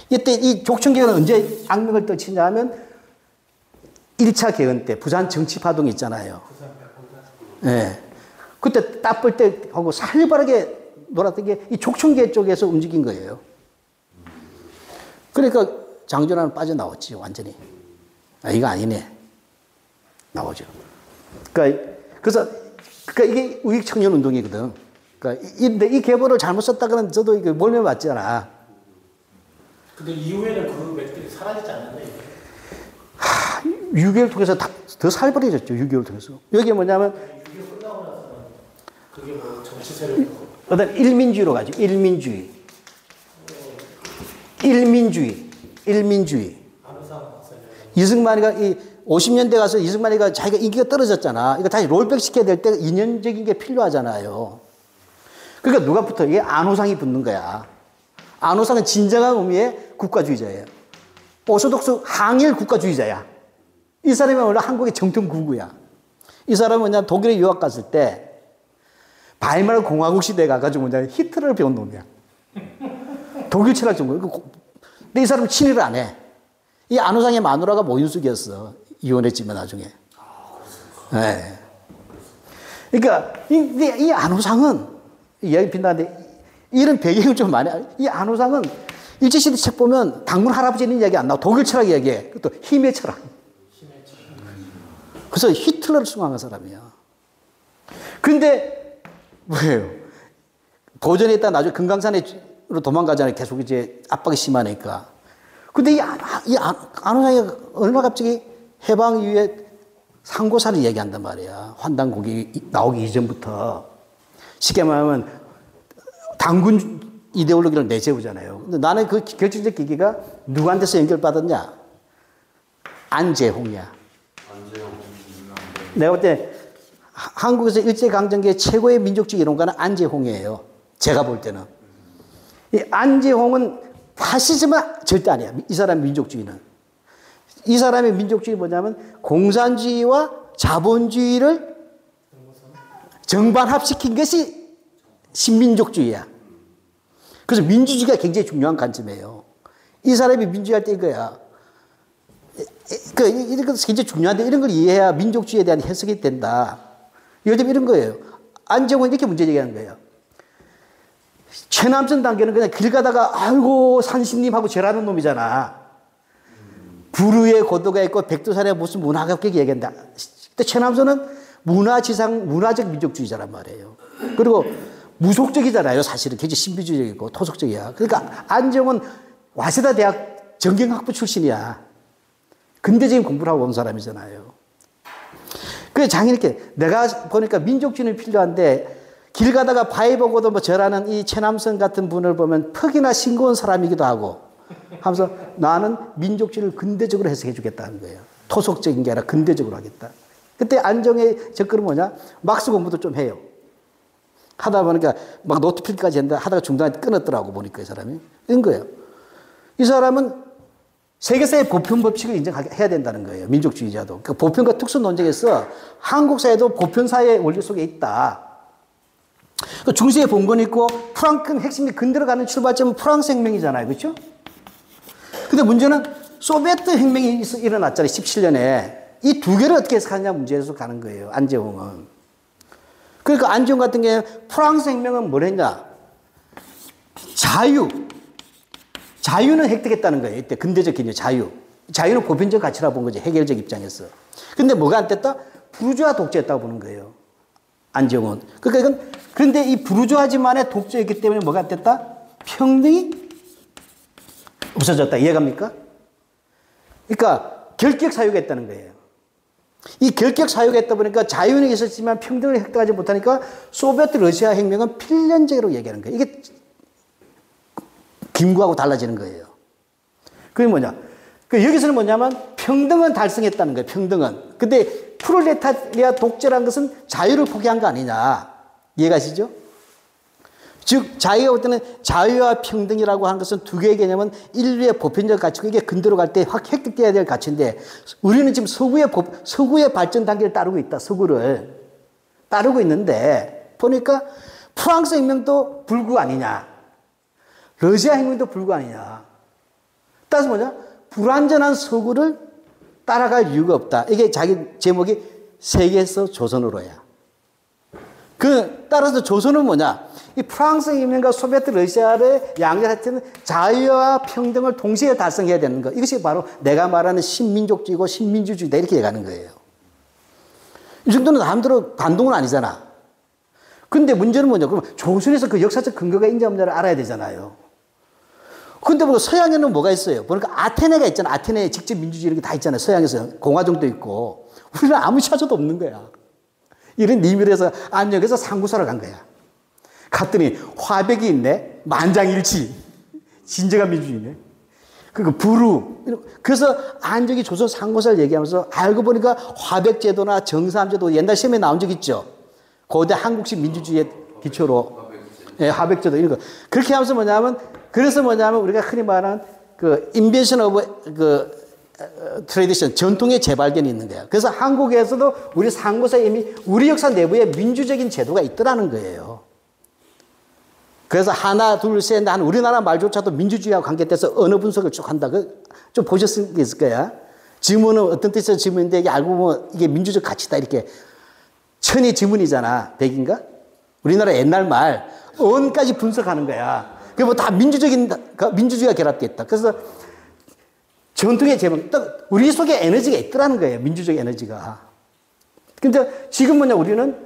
[SPEAKER 1] 이때 이 족청계가 언제 악명을 떨치냐 하면 1차 개헌 때 부산 정치파동이 있잖아요. 네. 그때 따쁠 때 하고 살벌하게 놀았던 게 이 족청계 쪽에서 움직인 거예요. 그러니까 장준하는 빠져나왔지, 완전히. 아, 이거 아니네. 나오죠. 그래서 이게 우익청년 운동이거든. 근데 이 계보를 잘못 썼다가는 저도 이거 몰매 맞잖아.
[SPEAKER 2] 근데 이후에는 그 맥들이 사라지지 않았나요?
[SPEAKER 1] 6.25 통해서 더 살벌해졌죠. 6.25 통해서. 여기 뭐냐면
[SPEAKER 2] 6.25 끝나고 나서는 그게 뭐 정치 세력이고
[SPEAKER 1] 그다음 일민주의로 가죠. 일민주의. 이승만이가 이 50년대 가서 이승만이가 자기가 인기가 떨어졌잖아. 이거 다시 롤백 시켜야 될 때 인연적인 게 필요하잖아요. 그러니까 누가 붙어? 이게 안호상이 붙는 거야. 안호상은 진정한 의미의 국가주의자예요. 오소독스 항일 국가주의자야. 이 사람이 원래 한국의 정통군구야. 이 사람은 뭐냐 독일에 유학 갔을 때 바이마르 공화국 시대에 가가지고 뭐냐 히틀러를 배운 놈이야. 독일 철학 전공. 근데 이 사람은 친일을 안 해. 이 안호상의 마누라가 모윤숙이었어. 이혼했지만 나중에. 네. 그러니까 이 안호상은 이야기 빈다는데 이런 배경을 좀 많이 이 안호상은 일제시대 책 보면 당군 할아버지는 이야기 안 나와. 독일 철학 이야기해. 또 힘의 철학. 그래서 히틀러를 숭앙한 사람이야. 근데 뭐예요? 도전했다 나중에 금강산으로 도망가잖아요. 계속 이제 압박이 심하니까. 근데 이 안호상이 얼마 갑자기 해방 이후에 상고사를 얘기한단 말이야. 환단곡이 나오기 이전부터. 쉽게 말하면 당군 이데올로기를 내세우잖아요. 근데 나는 그 결정적 계기가 누구한테서 연결받았냐? 안재홍이야. 내가 볼 때 한국에서 일제강점기의 최고의 민족주의 이론가는 안재홍이에요. 제가 볼 때는. 이 안재홍은 파시즘은 절대 아니야. 이 사람의 민족주의는. 이 사람의 민족주의 뭐냐면 공산주의와 자본주의를 정반합시킨 것이 신민족주의야. 그래서 민주주의가 굉장히 중요한 관점이에요. 이 사람이 민주주의 할 때 이거야. 이런 것도 굉장히 중요한데 이런 걸 이해해야 민족주의에 대한 해석이 된다. 예를 들면 이런 거예요. 안정은 이렇게 문제 제기하는 거예요. 최남선 단계는 그냥 길 가다가 아이고 산신님하고 죄라는 놈이잖아. 부르의 고도가 있고 백두산에 무슨 문화가 없게 얘기한다. 근데 최남선은 문화적 민족주의자란 말이에요. 그리고 무속적이잖아요. 사실은 굉장히 신비주의적이고 토속적이야. 그러니까 안정은 와세다 대학 정경학부 출신이야. 근대적인 공부를 하고 온 사람이잖아요. 그래서 장인이렇게 내가 보니까 민족주의는 필요한데 길 가다가 바위 보고도 뭐 저라는 이 최남선 같은 분을 보면 퍽이나 싱거운 사람이기도 하고 하면서 나는 민족주의를 근대적으로 해석해 주겠다는 거예요. 토속적인 게 아니라 근대적으로 하겠다. 그때 안정의 접근은 뭐냐? 막스 공부도 좀 해요. 하다 보니까 막 노트필까지 했는데 하다가 중간에 끊었더라고 보니까 이 사람이. 이런 거예요. 이 사람은 세계사의 보편 법칙을 인정해야 된다는 거예요. 민족주의자도. 그러니까 보편과 특수 논쟁에서 한국 사회도 보편사의 원리 속에 있다. 중세의 본건이 있고 프랑크 핵심이 근대로 가는 출발점은 프랑스 혁명이잖아요. 그렇죠? 근데 문제는 소비에트 혁명이 일어났잖아요. 17년에. 이 두 개를 어떻게 해석하느냐 문제에서 가는 거예요. 안재홍은. 그러니까 안재홍 같은 경우에 프랑스 혁명은 뭘 했냐. 자유는 획득했다는 거예요. 이때 근대적 개념 자유. 자유는 보편적 가치라고 본 거죠. 해결적 입장에서. 근데 뭐가 안 됐다? 부르주아 독재였다고 보는 거예요. 안재홍은. 그러니까 이건 그런데 이 부르주아지만의 독재였기 때문에 뭐가 안 됐다? 평등이 없어졌다. 이해갑니까? 그러니까 결격 사유가 있다는 거예요. 이 결격 사유가 있다 보니까 자유는 있었지만 평등을 획득하지 못하니까 소비에트 러시아 혁명은 필연적으로 얘기하는 거예요. 이게 김구하고 달라지는 거예요. 그게 뭐냐? 여기서는 뭐냐면 평등은 달성했다는 거예요. 평등은. 근데 프롤레타리아 독재라는 것은 자유를 포기한 거 아니냐. 이해가시죠? 즉 자기가 볼 때는 자유와 평등이라고 하는 것은 두 개의 개념은 인류의 보편적 가치고 이게 근대로 갈 때 확 획득돼야 될 가치인데 우리는 지금 서구의 발전 단계를 따르고 있다. 서구를 따르고 있는데 보니까 프랑스 혁명도 불구 아니냐. 러시아 혁명도 불구 아니냐. 따라서 뭐냐? 불완전한 서구를 따라갈 이유가 없다. 이게 자기 제목이 세계에서 조선으로야. 따라서 조선은 뭐냐? 이 프랑스 혁명과 소비에트 러시아를 양자하여는 자유와 평등을 동시에 달성해야 되는 것. 이것이 바로 내가 말하는 신민족주의고 신민주주의다. 이렇게 얘기하는 거예요. 이 정도는 남대로 반동은 아니잖아. 근데 문제는 뭐냐? 그럼 조선에서 그 역사적 근거가 있냐 없냐를 알아야 되잖아요. 근데 뭐 서양에는 뭐가 있어요? 보니까 아테네가 있잖아. 아테네에 직접 민주주의 이런 게 다 있잖아요. 서양에서 공화정도 있고. 우리는 아무 차저도 없는 거야. 이런 의미에서 안역에서 상구사를 간 거야. 갔더니 화백이 있네. 만장일치. 진정한 민주주의네. 그리고 부루. 그래서 안적이 조선 상고사를 얘기하면서 알고 보니까 화백제도나 정삼제도 옛날 시험에 나온 적 있죠. 고대 한국식 민주주의의 기초로. 예, 화백제도 이런 거. 그렇게 하면서 그래서 우리가 흔히 말하는 invention of tradition, 전통의 재발견이 있는 거예요. 그래서 한국에서도 우리 상고사에 이미 우리 역사 내부에 민주적인 제도가 있더라는 거예요. 그래서 하나, 둘, 셋, 한 우리나라 말조차도 민주주의하고 관계돼서 언어 분석을 쭉 한다. 좀 보셨을 게 있을 거야. 지문은 어떤 뜻에서 지문인데 이게 알고 보면 이게 민주적 가치다. 이렇게. 천이 지문이잖아. 백인가? 우리나라 옛날 말, 언까지 분석하는 거야. 그게 뭐 다 민주주의가 결합되어 있다. 그래서 전통의 제목, 우리 속에 에너지가 있더라는 거예요. 민주적 에너지가. 근데 지금 우리는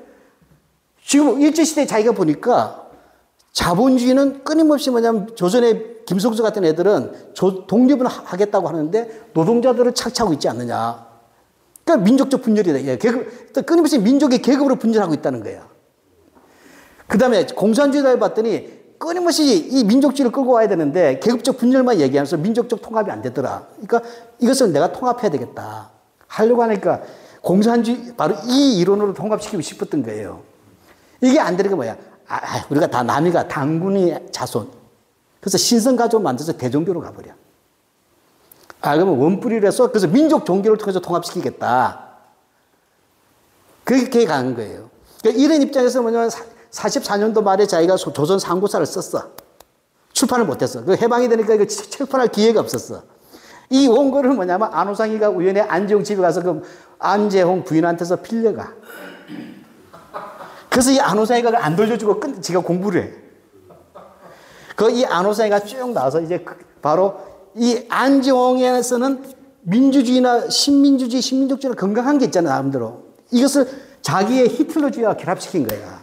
[SPEAKER 1] 지금 일제시대에 자기가 보니까 자본주의는 끊임없이 조선의 김성수 같은 애들은 독립은 하겠다고 하는데 노동자들을 착취하고 있지 않느냐. 그러니까 민족적 분열이다. 끊임없이 민족의 계급으로 분열하고 있다는 거야. 그 다음에 공산주의자를 봤더니 끊임없이 이 민족주의를 끌고 와야 되는데 계급적 분열만 얘기하면서 민족적 통합이 안 되더라. 그러니까 이것을 내가 통합해야 되겠다. 하려고 하니까 공산주의, 바로 이 이론으로 통합시키고 싶었던 거예요. 이게 안 되는 게 뭐야? 우리가 다 남이가 당군의 자손. 그래서 신성가족 만들어서 대종교로 가버려. 그러면 원뿌리로 해서 그래서 민족 종교를 통해서 통합시키겠다. 그렇게 가는 거예요. 그러니까 이런 입장에서 44년도 말에 자기가 조선 상고사를 썼어. 출판을 못했어. 해방이 되니까 이거 출판할 기회가 없었어. 이 원고를 안호상이가 우연히 안재홍 집에 가서 안재홍 부인한테서 빌려가. 그래서 이 안호상이가 그걸 안 돌려주고 지가 공부를 해. 이 안호상이가 쭉 나와서 이제 바로 이 안재홍에서는 민주주의나 신민주주의, 신민족주의나 건강한 게 있잖아, 나름대로. 이것을 자기의 히틀러주의와 결합시킨 거야.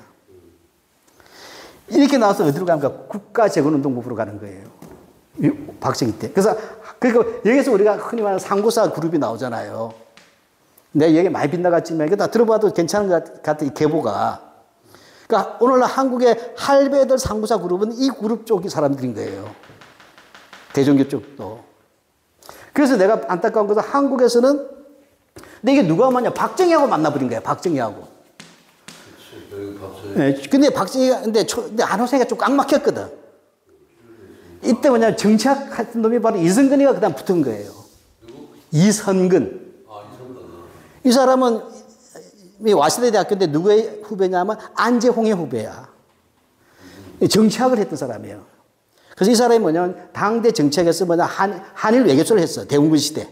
[SPEAKER 1] 이렇게 나와서 어디로 갑니까? 국가재건운동부로 가는 거예요. 박정희 때. 그래서 여기서 우리가 흔히 말하는 상구사 그룹이 나오잖아요. 내 얘기 많이 빗나갔지만 이거 다 들어봐도 괜찮은 것 같아, 이 계보가. 그러니까 오늘날 한국의 할배들 상구사 그룹은 이 그룹 쪽이 사람들인 거예요. 대종교 쪽도. 그래서 내가 안타까운 것은 한국에서는, 근데 이게 누가 만냐? 박정희하고 만나버린 거야, 박정희하고. 네, 근데 박정희가, 근데 안호상이가 좀 꽉 막혔거든. 이때 뭐냐면 정치학 같은 놈이 바로 이성근이가 그 다음 붙은 거예요. 이성근. 이 사람은 와시대 대학교인데 누구의 후배냐면 안재홍의 후배야. 정치학을 했던 사람이에요. 그래서 이 사람이 뭐냐면 당대 정치학에서 한일 외교소를 했어. 대웅군 시대.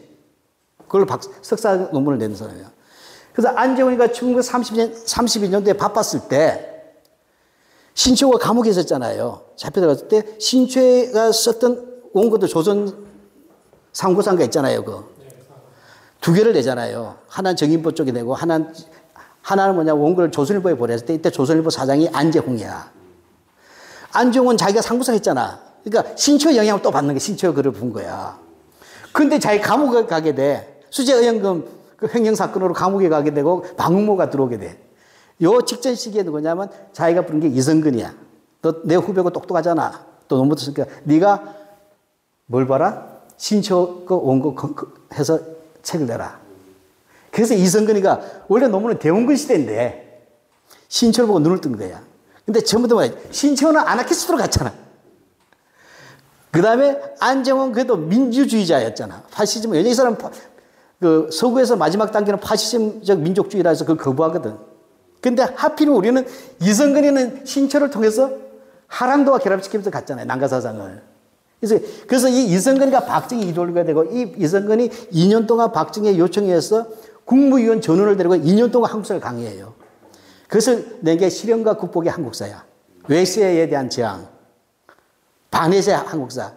[SPEAKER 1] 그걸 석사 논문을 낸 사람이에요. 그래서 안재홍이가 1932년도에 바빴을 때 신초가 감옥에 있었잖아요. 잡혀 들어갔을 때 신초가 썼던 원고도 조선 상고상가 있잖아요. 두 개를 내잖아요. 하나는 정인보 쪽에 내고 하나는 원고를 조선일보에 보냈을 때 이때 조선일보 사장이 안재홍이야. 안재홍은 자기가 상고상 했잖아. 그러니까 신초 영향을 또 받는 게 신초 글을 본 거야. 근데 자기 감옥에 가게 돼. 수재의연금 그 횡령사건으로 감옥에 가게 되고 방문모가 들어오게 돼. 요 직전 시기에 누구냐면 자기가 부른 게 이성근이야. 너 내 후배고 똑똑하잖아. 또 논문도 쓰니까 네가 뭘 봐라? 신초 그 원고 해서 책을 내라. 그래서 이성근이가 원래 논문은 대원군 시대인데 신초를 보고 눈을 뜬 거야. 근데 전부 다 뭐야? 신초는 아나키스트로 갔잖아. 그 다음에 안재홍은 그래도 민주주의자였잖아. 파시즘은 이 사람 그 서구에서 마지막 단계는 파시즘적 민족주의라 해서 그걸 거부하거든. 근데 하필이면 우리는 이성근이는 신초를 통해서 하랑도와 결합시키면서 갔잖아요. 난가사상을. 그래서 이 이성근이가 박정희 이돌리가 되고 이 이성근이 2년 동안 박정희의 요청에 의해서 국무위원 전원을 데리고 2년 동안 한국사를 강의해요. 그것을 낸 게 실현과 국복의 한국사야. 외세에 대한 저항. 반외세 한국사.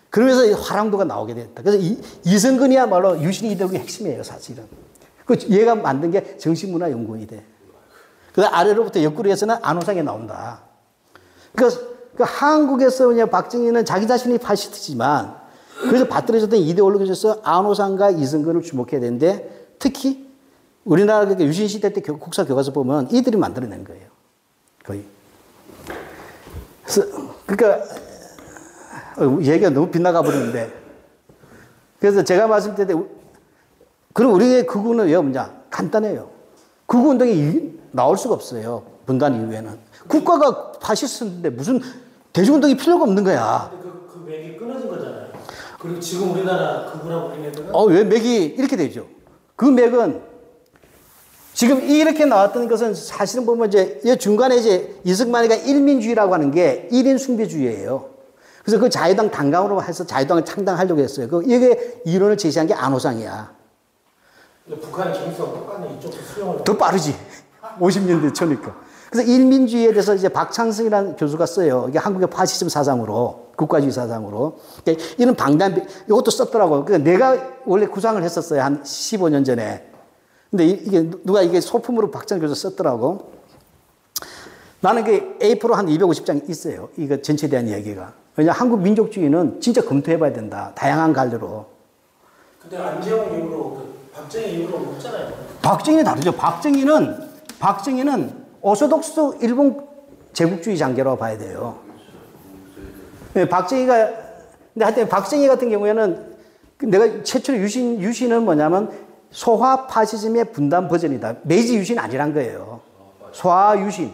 [SPEAKER 1] 그러면서 화랑도가 나오게 됐다. 그래서 이성근이야말로 유신 이데올로기의 핵심이에요, 사실은. 얘가 만든 게 정신문화연구원이 돼. 그 아래로부터 옆구리에서는 안호상이 나온다. 그러니까 한국에서 그냥 박정희는 자기 자신이 파시스트지만 그래서 받들어졌던 이데올로기에서 안호상과 이성근을 주목해야 되는데 특히 우리나라 유신 시대 때 국사 교과서 보면 이들이 만들어낸 거예요. 거의. 그러니까 얘기가 너무 빗나가 버리는데 그래서 제가 말씀드릴 때 그럼 우리의 극우는 왜 없냐? 간단해요. 극우 운동이 나올 수가 없어요. 분단 이후에는. 국가가 파시스트인데 무슨 대중운동이 필요가 없는 거야.
[SPEAKER 2] 근데 그 맥이 끊어진 거잖아요. 그리고 지금 우리나라 극우라고 하는 애들은
[SPEAKER 1] 왜 맥이 이렇게 되죠? 그 맥은 지금 이렇게 나왔던 것은 사실은 보면 이제 중간에 이제 이승만이가 일민주의라고 하는 게 1인 숭배주의예요. 그래서 그 자유당 당강으로 해서 자유당을 창당하려고 했어요. 이게 이론을 제시한 게 안호상이야.
[SPEAKER 2] 북한의 정서가 똑같네. 이쪽도 수용을
[SPEAKER 1] 더 빠르지. 50년대 초니까. 그래서 일민주의에 대해서 이제 박창승이라는 교수가 써요. 이게 한국의 파시즘 사상으로, 국가주의 사상으로. 그러니까 이런 방대한, 이것도 썼더라고요. 그러니까 내가 원래 구상을 했었어요. 한 15년 전에. 근데 이게 누가 이게 소품으로 박찬 교수 썼더라고. 나는 그 A4로 한 250장 있어요. 이거 전체에 대한 얘기가. 왜냐하면 한국 민족주의는 진짜 검토해봐야 된다. 다양한 갈래로.
[SPEAKER 2] 근데 안재홍 이후로 박정희 이후로 없잖아요.
[SPEAKER 1] 박정희는 다르죠. 박정희는 오소독스 일본 제국주의 장교라고 봐야 돼요. 네, 근데 하여튼 박정희 같은 경우에는 내가 최초로 유신은 뭐냐면 소화 파시즘의 분단 버전이다. 메이지 유신 아니란 거예요. 소화 유신.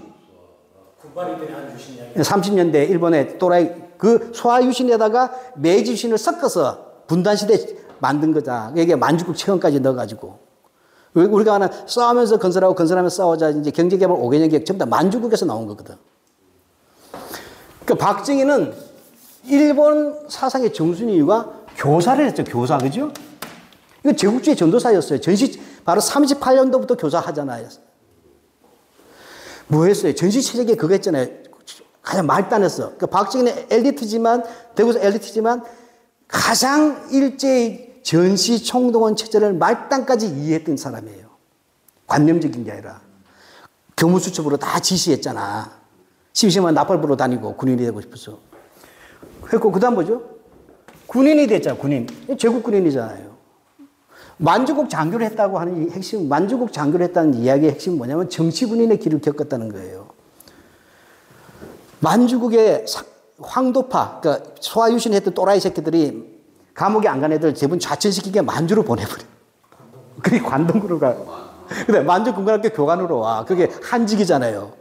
[SPEAKER 2] 군발이들이 한 유신 이야기.
[SPEAKER 1] 30년대 일본의 또라이 그 소화 유신에다가 메이지 유신을 섞어서 분단 시대 만든 거다. 이게 만주국 체험까지 넣어가지고. 우리가 하나 싸우면서 건설하면서 싸우자 이제 경제개발 5개년 계획 전부 다 만주국에서 나온 거거든. 그러니까 박정희는 일본 사상의 정순 이유가 교사를 했죠. 교사, 그죠? 이거 제국주의 전도사였어요. 바로 38년도부터 교사하잖아요. 뭐 했어요? 전시체제에 그거 했잖아요. 가장 말단했어. 그러니까 박정희는 엘리트지만, 대구에서 엘리트지만 가장 일제히 전시 총동원 체제를 말단까지 이해했던 사람이에요. 관념적인 게 아니라. 교무수첩으로 다 지시했잖아. 심심한 나팔부로 다니고 군인이 되고 싶어서. 그리고 그 다음 뭐죠? 군인이 됐잖아, 군인. 제국 군인이잖아요. 만주국 장교를 했다고 하는 이 핵심, 만주국 장교를 했다는 이야기의 핵심은 뭐냐면 정치군인의 길을 겪었다는 거예요. 만주국의 황도파, 그러니까 소아유신 했던 또라이 새끼들이 감옥에 안 간 애들 대부분 좌천시키게 만주로 보내버려. 그게 관동구로 가. 근데 만주군관학교 교관으로 와. 그게 한직이잖아요.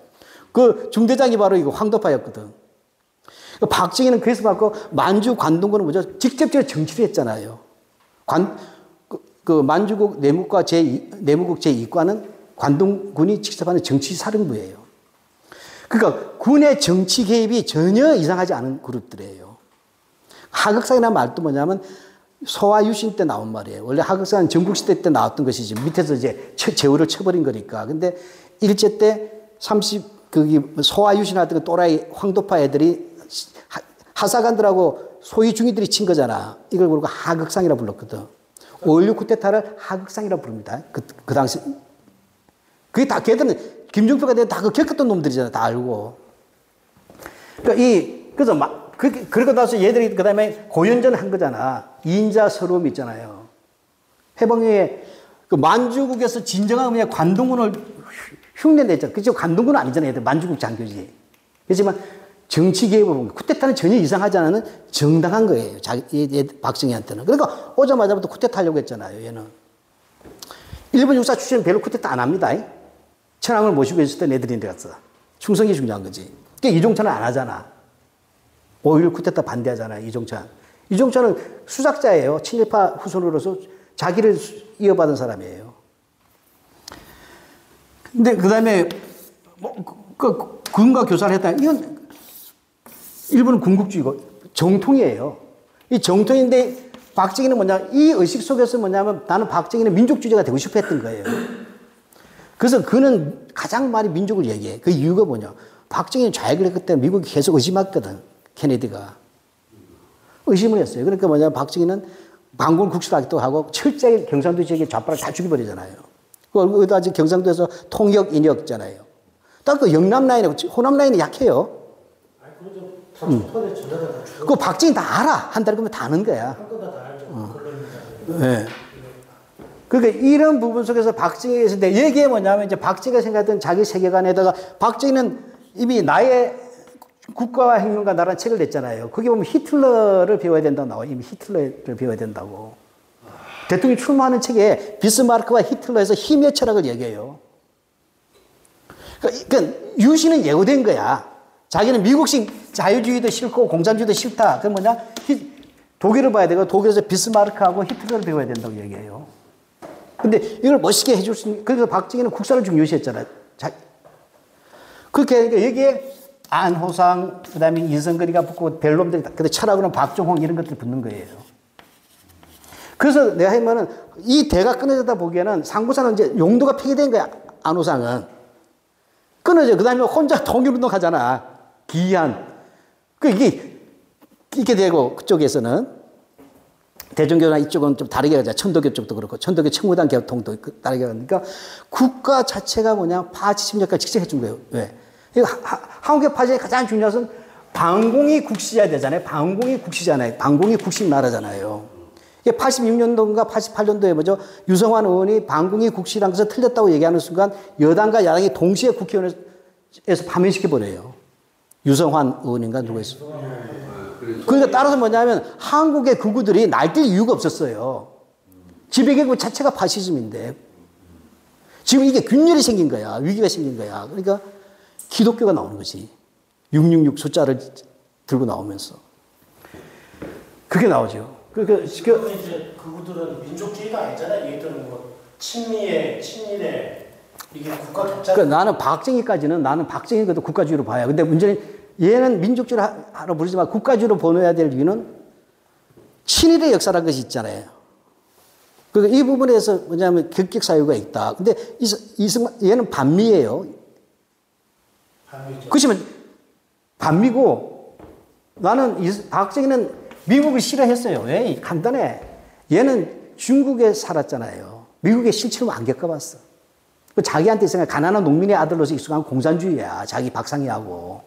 [SPEAKER 1] 그 중대장이 바로 이거 황도파였거든. 박정희는 그래서 받고 만주 관동군은 뭐죠? 직접적으로 정치를 했잖아요. 그 만주국 내무국 제2과는 관동군이 직접 하는 정치사령부예요. 그러니까 군의 정치 개입이 전혀 이상하지 않은 그룹들이에요. 하극상이라는 말도 뭐냐면 소아유신 때 나온 말이에요. 원래 하극상은 전국시대 때 나왔던 것이지 밑에서 이제 제후를 쳐버린 거니까. 근데 일제 때 소아유신 하던 또라이 황도파 애들이 하사관들하고 소위 중위들이 친 거잖아. 이걸 그러고 하극상이라고 불렀거든. 5.16 쿠데타를 하극상이라고 부릅니다. 그 당시. 그게 다 걔들은 김종표가 다 그 겪었던 놈들이잖아. 다 알고. 그러니까 그래서 그러고 나서 얘들이 그 다음에 고연전을 한 거잖아. 이인자 서러움 있잖아요. 해방에 그 만주국에서 진정한 그냥 관동군을 흉내냈잖아. 그죠? 관동군은 아니잖아. 얘들 만주국 장교지. 그렇지만 정치 개입을 보면 쿠데타는 전혀 이상하지 않은 정당한 거예요. 박정희한테는. 그러니까 오자마자부터 쿠데타 하려고 했잖아요. 얘는. 일본 육사 출신은 별로 쿠데타 안 합니다. 천황을 모시고 있을 때 애들인데 갔어. 충성이 중요한 거지. 그러니까 이종찬은 안 하잖아. 5.16 쿠데타 반대하잖아. 이종찬. 이종찬은 수작자예요. 친일파 후손으로서 자기를 이어받은 사람이에요. 근데 그 다음에 군과 교사를 했다. 이건 일본은 군국주의고 정통이에요. 이 정통인데 박정희는 뭐냐, 이 의식 속에서 뭐냐면 나는 박정희는 민족주의자가 되고 싶어 했던 거예요. 그래서 그는 가장 많이 민족을 얘기해. 그 이유가 뭐냐. 박정희는 좌익을 했기 때문에 미국이 계속 의심했거든. 케네디가. 의심을 했어요. 그러니까 뭐냐, 박정희는 반군 국수하기도 하고 철저히 경상도 지역에 좌파를 다 죽여버리잖아요. 그리고 아직 경상도에서 통역, 인역 있잖아요. 딱 그 영남 라인하고 호남 라인이 약해요. 그 박정희 다 알아. 한 달 그러면 다 아는 거야. 네. 그러니까 이런 부분 속에서 박정희에서 내 얘기가 뭐냐면 이제 박정희가 생각했던 자기 세계관에다가 박정희는 이미 나의 국가와 행동과 나라는 책을 냈잖아요. 거기 보면 히틀러를 배워야 된다고 나와요. 이미 히틀러를 배워야 된다고. 대통령이 출마하는 책에 비스마르크와 히틀러에서 힘의 철학을 얘기해요. 그러니까 유신은 예고된 거야. 자기는 미국식 자유주의도 싫고 공산주의도 싫다. 그건 뭐냐? 독일을 봐야 되고 독일에서 비스마르크하고 히틀러를 배워야 된다고 얘기해요. 근데 이걸 멋있게 해줄 수 있는, 그래서 박정희는 국사를 중요시했잖아요. 그렇게 하니까 여기에 안호상, 그 다음에 이성근이가 붙고 벨놈들이, 근데 철학으로는 박종홍 이런 것들이 붙는 거예요. 그래서 내가 하면은 이 대가 끊어지다 보기에는 상부사는 이제 용도가 폐기된 거야. 안호상은. 끊어져. 그 다음에 혼자 통일운동 하잖아. 기이한. 이게 되고 그쪽에서는 대종교나 이쪽은 좀 다르게 가자. 천도교 쪽도 그렇고 천도교 청무당 개통도 다르게 가니까 국가 자체가 뭐냐 파시즘 역할을 직접 해준 거예요. 왜? 한국의 파시즘의 가장 중요한 것은 반공이 국시해야 되잖아요. 반공이 국시잖아요. 반공이 국시 나라잖아요. 이게 86년도인가 88년도에 뭐죠? 유성환 의원이 반공이 국시라는 것을 틀렸다고 얘기하는 순간 여당과 야당이 동시에 국회의원에서 파면시켜버려요. 유성환 의원인가 누가 있어요. 그러니까 따라서 뭐냐면 한국의 극우들이 날뛸 이유가 없었어요. 지배계급 자체가 파시즘인데 지금 이게 균열이 생긴 거야. 위기가 생긴 거야. 그러니까 기독교가 나오는 거지. 666 숫자를 들고 나오면서 그게 나오죠.
[SPEAKER 2] 그러니까 이제 그분들은 민족주의가 아니잖아요. 얘들은 뭐 친일에 이게 국가 격차.
[SPEAKER 1] 그러니까 나는 박정희까지도 국가주의로 봐요. 근데 문제는 얘는 민족주의로 하라 부르지만 국가주의로 보내야 될 이유는 친일의 역사라는 것이 있잖아요. 그러니까 이 부분에서 뭐냐면 격격 사유가 있다. 근데 얘는 반미예요.
[SPEAKER 2] 반미죠.
[SPEAKER 1] 그렇지만 반미고 나는 박정희는 미국을 싫어했어요. 왜? 간단해. 얘는 중국에 살았잖아요. 미국의 실체를 안 겪어봤어. 자기한테 생각 가난한 농민의 아들로서 익숙한 공산주의야. 자기 박상희하고.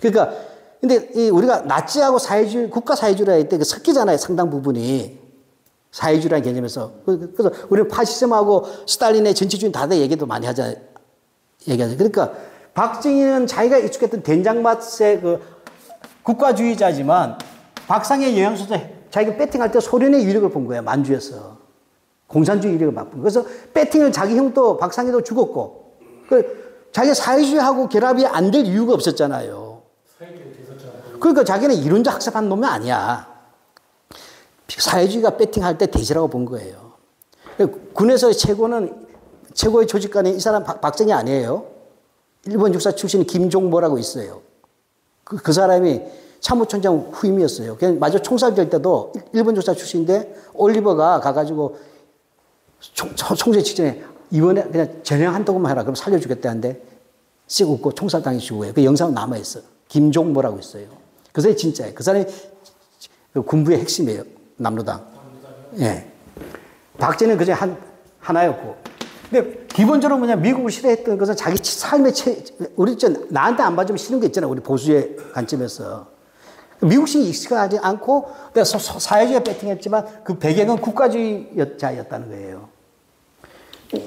[SPEAKER 1] 그러니까 근데 우리가 나치하고 사회주의, 국가 사회주의라 할 때 섞이잖아요. 상당 부분이. 사회주의라는 개념에서. 그래서 우리는 파시즘하고 스탈린의 전체주의 다들 얘기도 많이 얘기하죠. 그러니까 박정희는 자기가 익숙했던 된장맛의 그 국가주의자지만 박상희의 영향 속에서 자기가 배팅할 때 소련의 유력을 본 거예요. 만주에서. 공산주의 유력을 맛본. 그래서 배팅을 자기 형도 박상희도 죽었고 자기가 사회주의하고 결합이 안 될 이유가 없었잖아요. 그러니까 자기는 이론자 학습한 놈이 아니야. 사회주의가 배팅할 때 대지라고 본 거예요. 군에서 최고의 조직관이 이 사람 박정희 아니에요. 일본 육사 출신 김종모라고 있어요. 그 사람이 참모총장 후임이었어요. 그냥 마저 총살 될 때도 일본 육사 출신인데 올리버가 가가지고 총재 직전에 이번에 그냥 전향한다고만 해라. 그럼 살려주겠다는데 씩 웃고 총살 당해주고 그 영상 남아있어. 김종모라고 있어요. 그 사람이 진짜예요. 그 사람이 군부의 핵심이에요. 남로당. 예. 박정희는 그중에 하나였고. 근데 기본적으로 뭐냐, 미국을 싫어했던 것은 자기 삶의 우리 나한테 안 봐주면 싫은 게 있잖아요. 우리 보수의 관점에서. 미국식이 익숙하지 않고, 내가 사회주의에 배팅했지만 그 배경은 국가주의자였다는 거예요.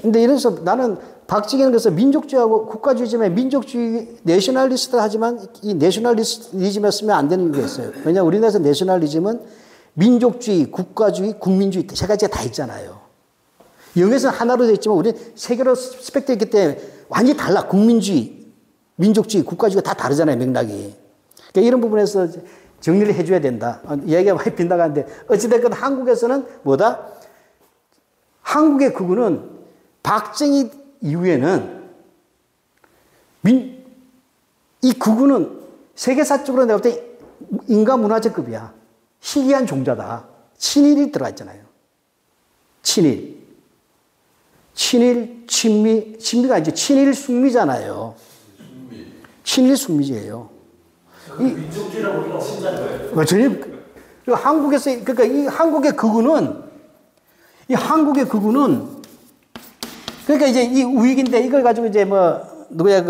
[SPEAKER 1] 근데 이래서 나는 박정희는 그래서 민족주의하고 국가주의지만 민족주의 내셔널리스트 하지만 이 내셔널리즘에 쓰면 안 되는 이유가 있어요. 왜냐하면 우리나라에서 내셔널리즘은 민족주의, 국가주의, 국민주의 세 가지가 다 있잖아요. 영어에서는 하나로 되어 있지만 우리는 세계로 스펙트럼이 있기 때문에 완전히 달라. 국민주의, 민족주의, 국가주의가 다 다르잖아요. 맥락이. 그러니까 이런 부분에서 정리를 해줘야 된다. 이야기가 많이 빗나가는데 어찌됐건 한국에서는 뭐다? 한국의 극우는 박정희 이후에는 이 극우는 세계사적으로 내가 볼 때 인간 문화재급이야. 희귀한 종자다. 친일이 들어가 있잖아요. 친일, 친미가 이제 친일 숙미잖아요. 친일 숙미제예요.
[SPEAKER 2] 민족주의라고 우리가 없잖아요.
[SPEAKER 1] 전혀 한국에서 그러니까 이 한국의 극우는 그러니까 이제 이 우익인데 이걸 가지고 이제 뭐 누구야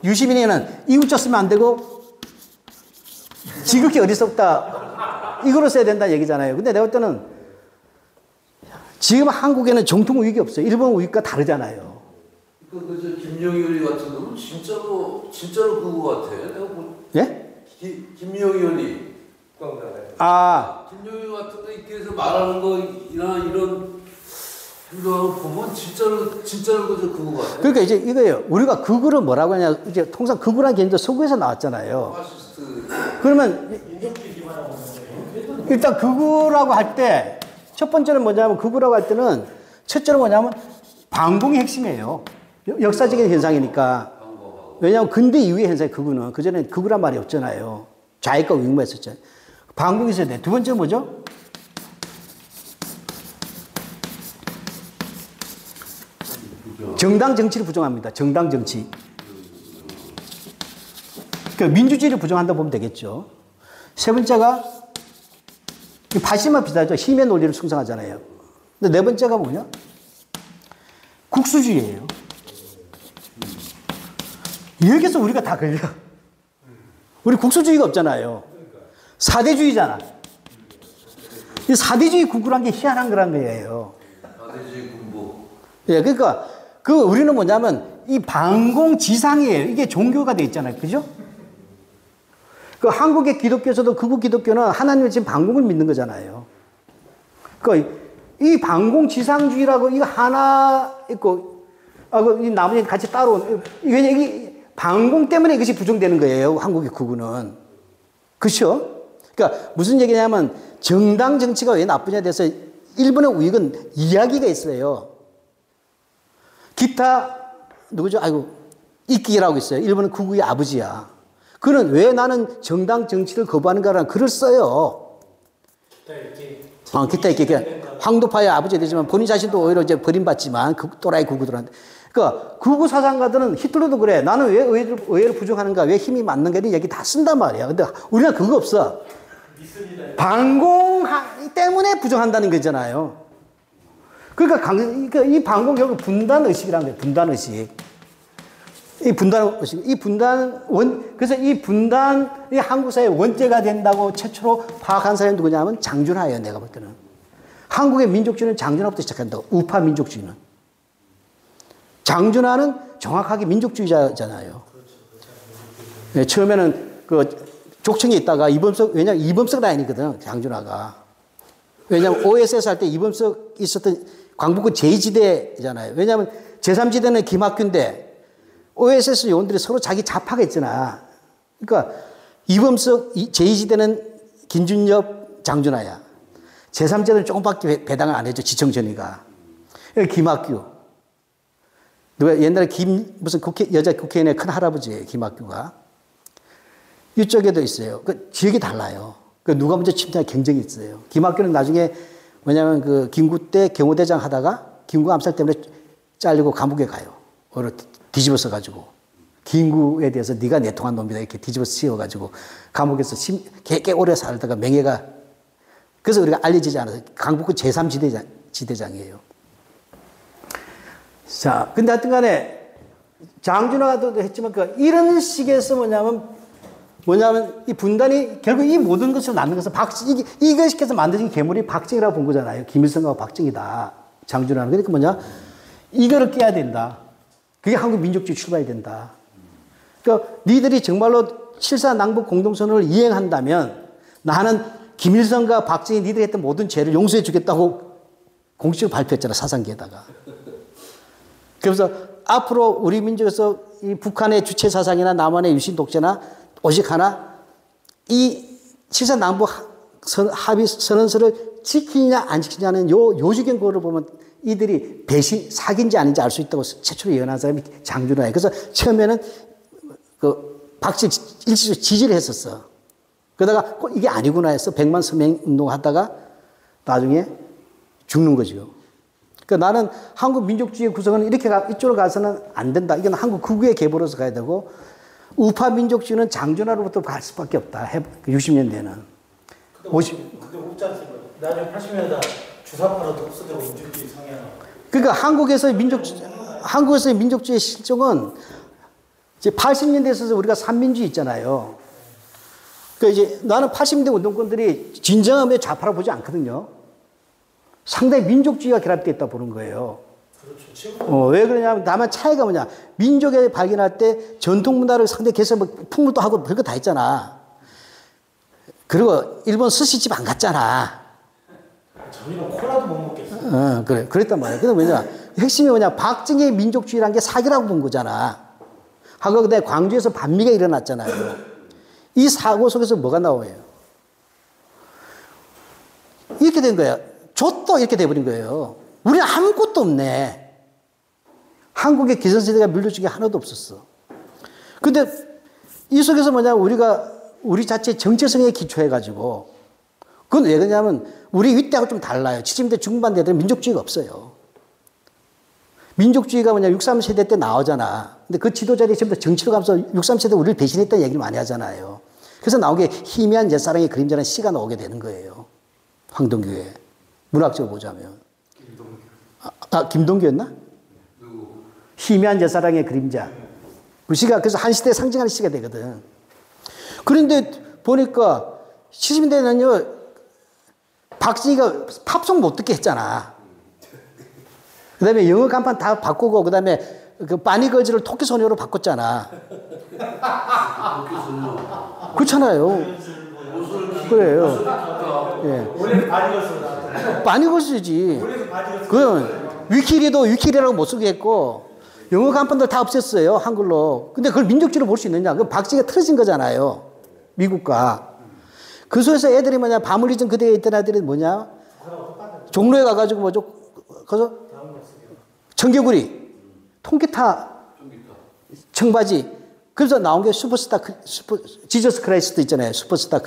[SPEAKER 1] 유시민이는 이웃자 쓰면 안 되고 지극히 어리석다 이거로 써야 된다 얘기잖아요. 근데 내가 볼 때는 지금 한국에는 정통 우익이 없어요. 일본 우익과 다르잖아요.
[SPEAKER 3] 그 김영희 같은 놈은 진짜로 극우 같아. 내가
[SPEAKER 1] 예?
[SPEAKER 3] 김영희 의원이. 김영희 같은 거 이렇게 해서 말하는 이런 행동을 보면 진짜로 그저 극우 같아.
[SPEAKER 1] 그러니까 이제 이거예요. 우리가 극우를 뭐라고 하냐. 이제 통상 극우라는 개념도 서구에서 나왔잖아요.
[SPEAKER 3] 파시스트.
[SPEAKER 1] 그러면 일단 극우라고 할 때 첫 번째는 뭐냐면 극우라고 할 때는 첫째로 뭐냐면 반공이 핵심이에요. 역사적인 현상이니까. 왜냐하면 근대 이후의 현상이 극우는 그전에 극우란 말이 없잖아요. 좌익과 우익만 있었잖아요. 반공이 있어야 돼. 두 번째는 뭐죠? 정당 정치를 부정합니다. 정당 정치. 그러니까 민주주의를 부정한다고 보면 되겠죠. 세 번째가 파시즘과 비슷하죠. 힘의 논리를 숭상하잖아요. 근데 네 번째가 뭐냐? 국수주의예요. 여기서 우리가 다 걸려. 우리 국수주의가 없잖아요. 사대주의잖아. 이 사대주의 국구란 게 희한한 거란 거예요.
[SPEAKER 3] 사대주의 군부.
[SPEAKER 1] 예, 그러니까 우리는 뭐냐면 이 반공지상이에요. 이게 종교가 돼 있잖아요. 그죠? 한국의 기독교에서도 극우 기독교는 하나님을 지금 반공을 믿는 거잖아요. 그러니까 이 반공지상주의라고 이거 하나 있고 이 나머지 같이 따로 이게 반공 때문에 이것이 부정되는 거예요. 한국의 극우는. 그렇죠? 그러니까 무슨 얘기냐면 정당 정치가 왜 나쁘냐에 대해서 일본의 우익은 이야기가 있어요. 기타 누구죠? 이끼라고 있어요. 일본은 극우의 아버지야. 그는 왜 나는 정당 정치를 거부하는가라는 글을 써요. 기타 있게 황도파의 아버지 되지만 본인 자신도 오히려 이제 버림받지만 그 또라이 구구들한테. 그러니까 구구 사상가들은 히틀러도 그래. 나는 왜 의회를 부정하는가? 왜 힘이 맞는가? 이런 얘기 다 쓴단 말이야. 근데 우리는 그거 없어. 반공 때문에 부정한다는 거잖아요. 그러니까 이 반공 결국 분단 의식이라는 거예요. 분단 의식. 그래서 이 분단이 한국 사회의 원죄가 된다고 최초로 파악한 사람이 누구냐면 장준하예요, 내가 볼 때는. 한국의 민족주의는 장준하부터 시작한다고, 우파 민족주의는. 장준하는 정확하게 민족주의자잖아요. 네, 처음에는 족청에 있다가 왜냐면 이범석 라인이거든, 장준하가. 왜냐면 OSS 할 때 이범석 있었던 광복군 제2지대잖아요. 왜냐면 제3지대는 김학규인데, OSS 요원들이 서로 자기 좌파가 있잖아. 그러니까 이범석 제2지대는 김준엽, 장준하야. 제3지대는 조금밖에 배당을 안 해줘, 지청전이가. 김학규. 누가 옛날에 무슨 여자 국회의원의 큰 할아버지예요, 김학규가. 이쪽에도 있어요. 지역이 달라요. 누가 먼저 침투할 경쟁이 있어요. 김학규는 나중에 뭐냐면 김구 때 경호대장 하다가 김구 암살 때문에 잘리고 감옥에 가요. 뒤집어서 가지고 김구에 대해서 네가 내통한 놈이다 이렇게 뒤집어서 씌워가지고 감옥에서 꽤 오래 살다가 명예가 그래서 우리가 알려지지 않아서 강북구 제3지대장이에요. 자, 근데 하여튼 간에 장준하도 했지만 이런 식에서 뭐냐면 이 분단이 결국 이 모든 것을 낳는 것은 이걸 시켜서 만드신 괴물이 박정희라고 본 거잖아요. 김일성하고 박정희다. 장준하는. 그러니까 뭐냐? 이거를 깨야 된다. 그게 한국 민족주의 출발이 된다. 그러니까 니들이 정말로 7.4 남북 공동선언을 이행한다면 나는 김일성과 박정희 니들이 했던 모든 죄를 용서해 주겠다고 공식적으로 발표했잖아, 사상기에다가. 그래서 앞으로 우리 민족에서 이 북한의 주체 사상이나 남한의 유신 독재나 오직 하나 이 7.4 남북 합의 선언서를 지키냐 안 지키냐는 요주경 거를 보면 이들이 사기인지 아닌지 알 수 있다고 최초로 예언한 사람이 장준하예요. 그래서 처음에는 박정희 일시적으로 지지를 했었어. 그러다가 이게 아니구나 해서 100만 서명 운동하다가 나중에 죽는 거죠. 그러니까 나는 한국 민족주의 구성은 이쪽으로 가서는 안 된다. 이건 한국 극우의 계보로서 가야 되고 우파 민족주의는 장준하로부터 갈 수밖에 없다. 60년대에는.
[SPEAKER 2] 근데 없지 않습니까? 나중에 80년대 주사파로 독서되고 민족주의 성향.
[SPEAKER 1] 그러니까 한국에서의 민족주의 실종은 이제 80년대에 있어서 우리가 삼민주의 있잖아요. 그러니까 이제 나는 80년대 운동권들이 진정함의 좌파로 보지 않거든요. 상당히 민족주의가 결합되어 있다 보는 거예요. 그렇죠. 왜 그러냐면 다만 차이가 뭐냐. 민족에 발견할 때 전통 문화를 상당히 개선, 풍물도 하고 별거 다 했잖아. 그리고 일본 스시집 안 갔잖아.
[SPEAKER 2] 저희는 콜라도 못 먹겠어.
[SPEAKER 1] 그래. 그랬단 말이야. 근데 뭐냐. 핵심이 뭐냐. 박정희의 민족주의라는 게 사기라고 본 거잖아. 하고 그다음에 광주에서 반미가 일어났잖아요. 이 사고 속에서 뭐가 나와요? 이렇게 된 거야. 좆도 이렇게 돼버린 거예요. 우리는 아무것도 없네. 한국의 기성세대가 물려준 게 하나도 없었어. 근데 이 속에서 뭐냐. 우리 자체 정체성에 기초해가지고 그건 왜 그러냐면 우리 윗대하고 좀 달라요. 70대 중반 대들은 민족주의가 없어요. 민족주의가 뭐냐 63세대 때 나오잖아. 근데 그 지도자들이 전부 다 정치로 가면서 63세대 우리를 배신했다는 얘기를 많이 하잖아요. 그래서 나오게 희미한 옛사랑의 그림자라는 시가 나오게 되는 거예요. 황동규에. 문학적으로 보자면. 김동규였나? 희미한 옛사랑의 그림자. 그 시가 그래서 한 시대에 상징하는 시가 되거든. 그런데 보니까 70년대는요, 박정희가 팝송 못 듣게 했잖아. 그 다음에 영어 간판 다 바꾸고, 그 다음에 그 빠니걸즈를 토끼소녀로 바꿨잖아. 그렇잖아요. 그래요. 예.
[SPEAKER 2] 원래 바니걸스다.
[SPEAKER 1] 빠니걸즈지. 그 위키리라고 못 쓰게 했고, 영어 간판들 다 없앴어요, 한글로. 근데 그걸 민족주의로 볼 수 있느냐? 그 박정희가 틀어진 거잖아요. 미국과. 그 속에서 애들이 뭐냐, 밤을 잊은 그대에 있던 애들이 뭐냐, 종로에 가가지고 뭐죠, 가서 청개구리, 통기타, 청바지. 그래서 나온 게 슈퍼스타, 지저스 크라이스트 있잖아요. 슈퍼스타.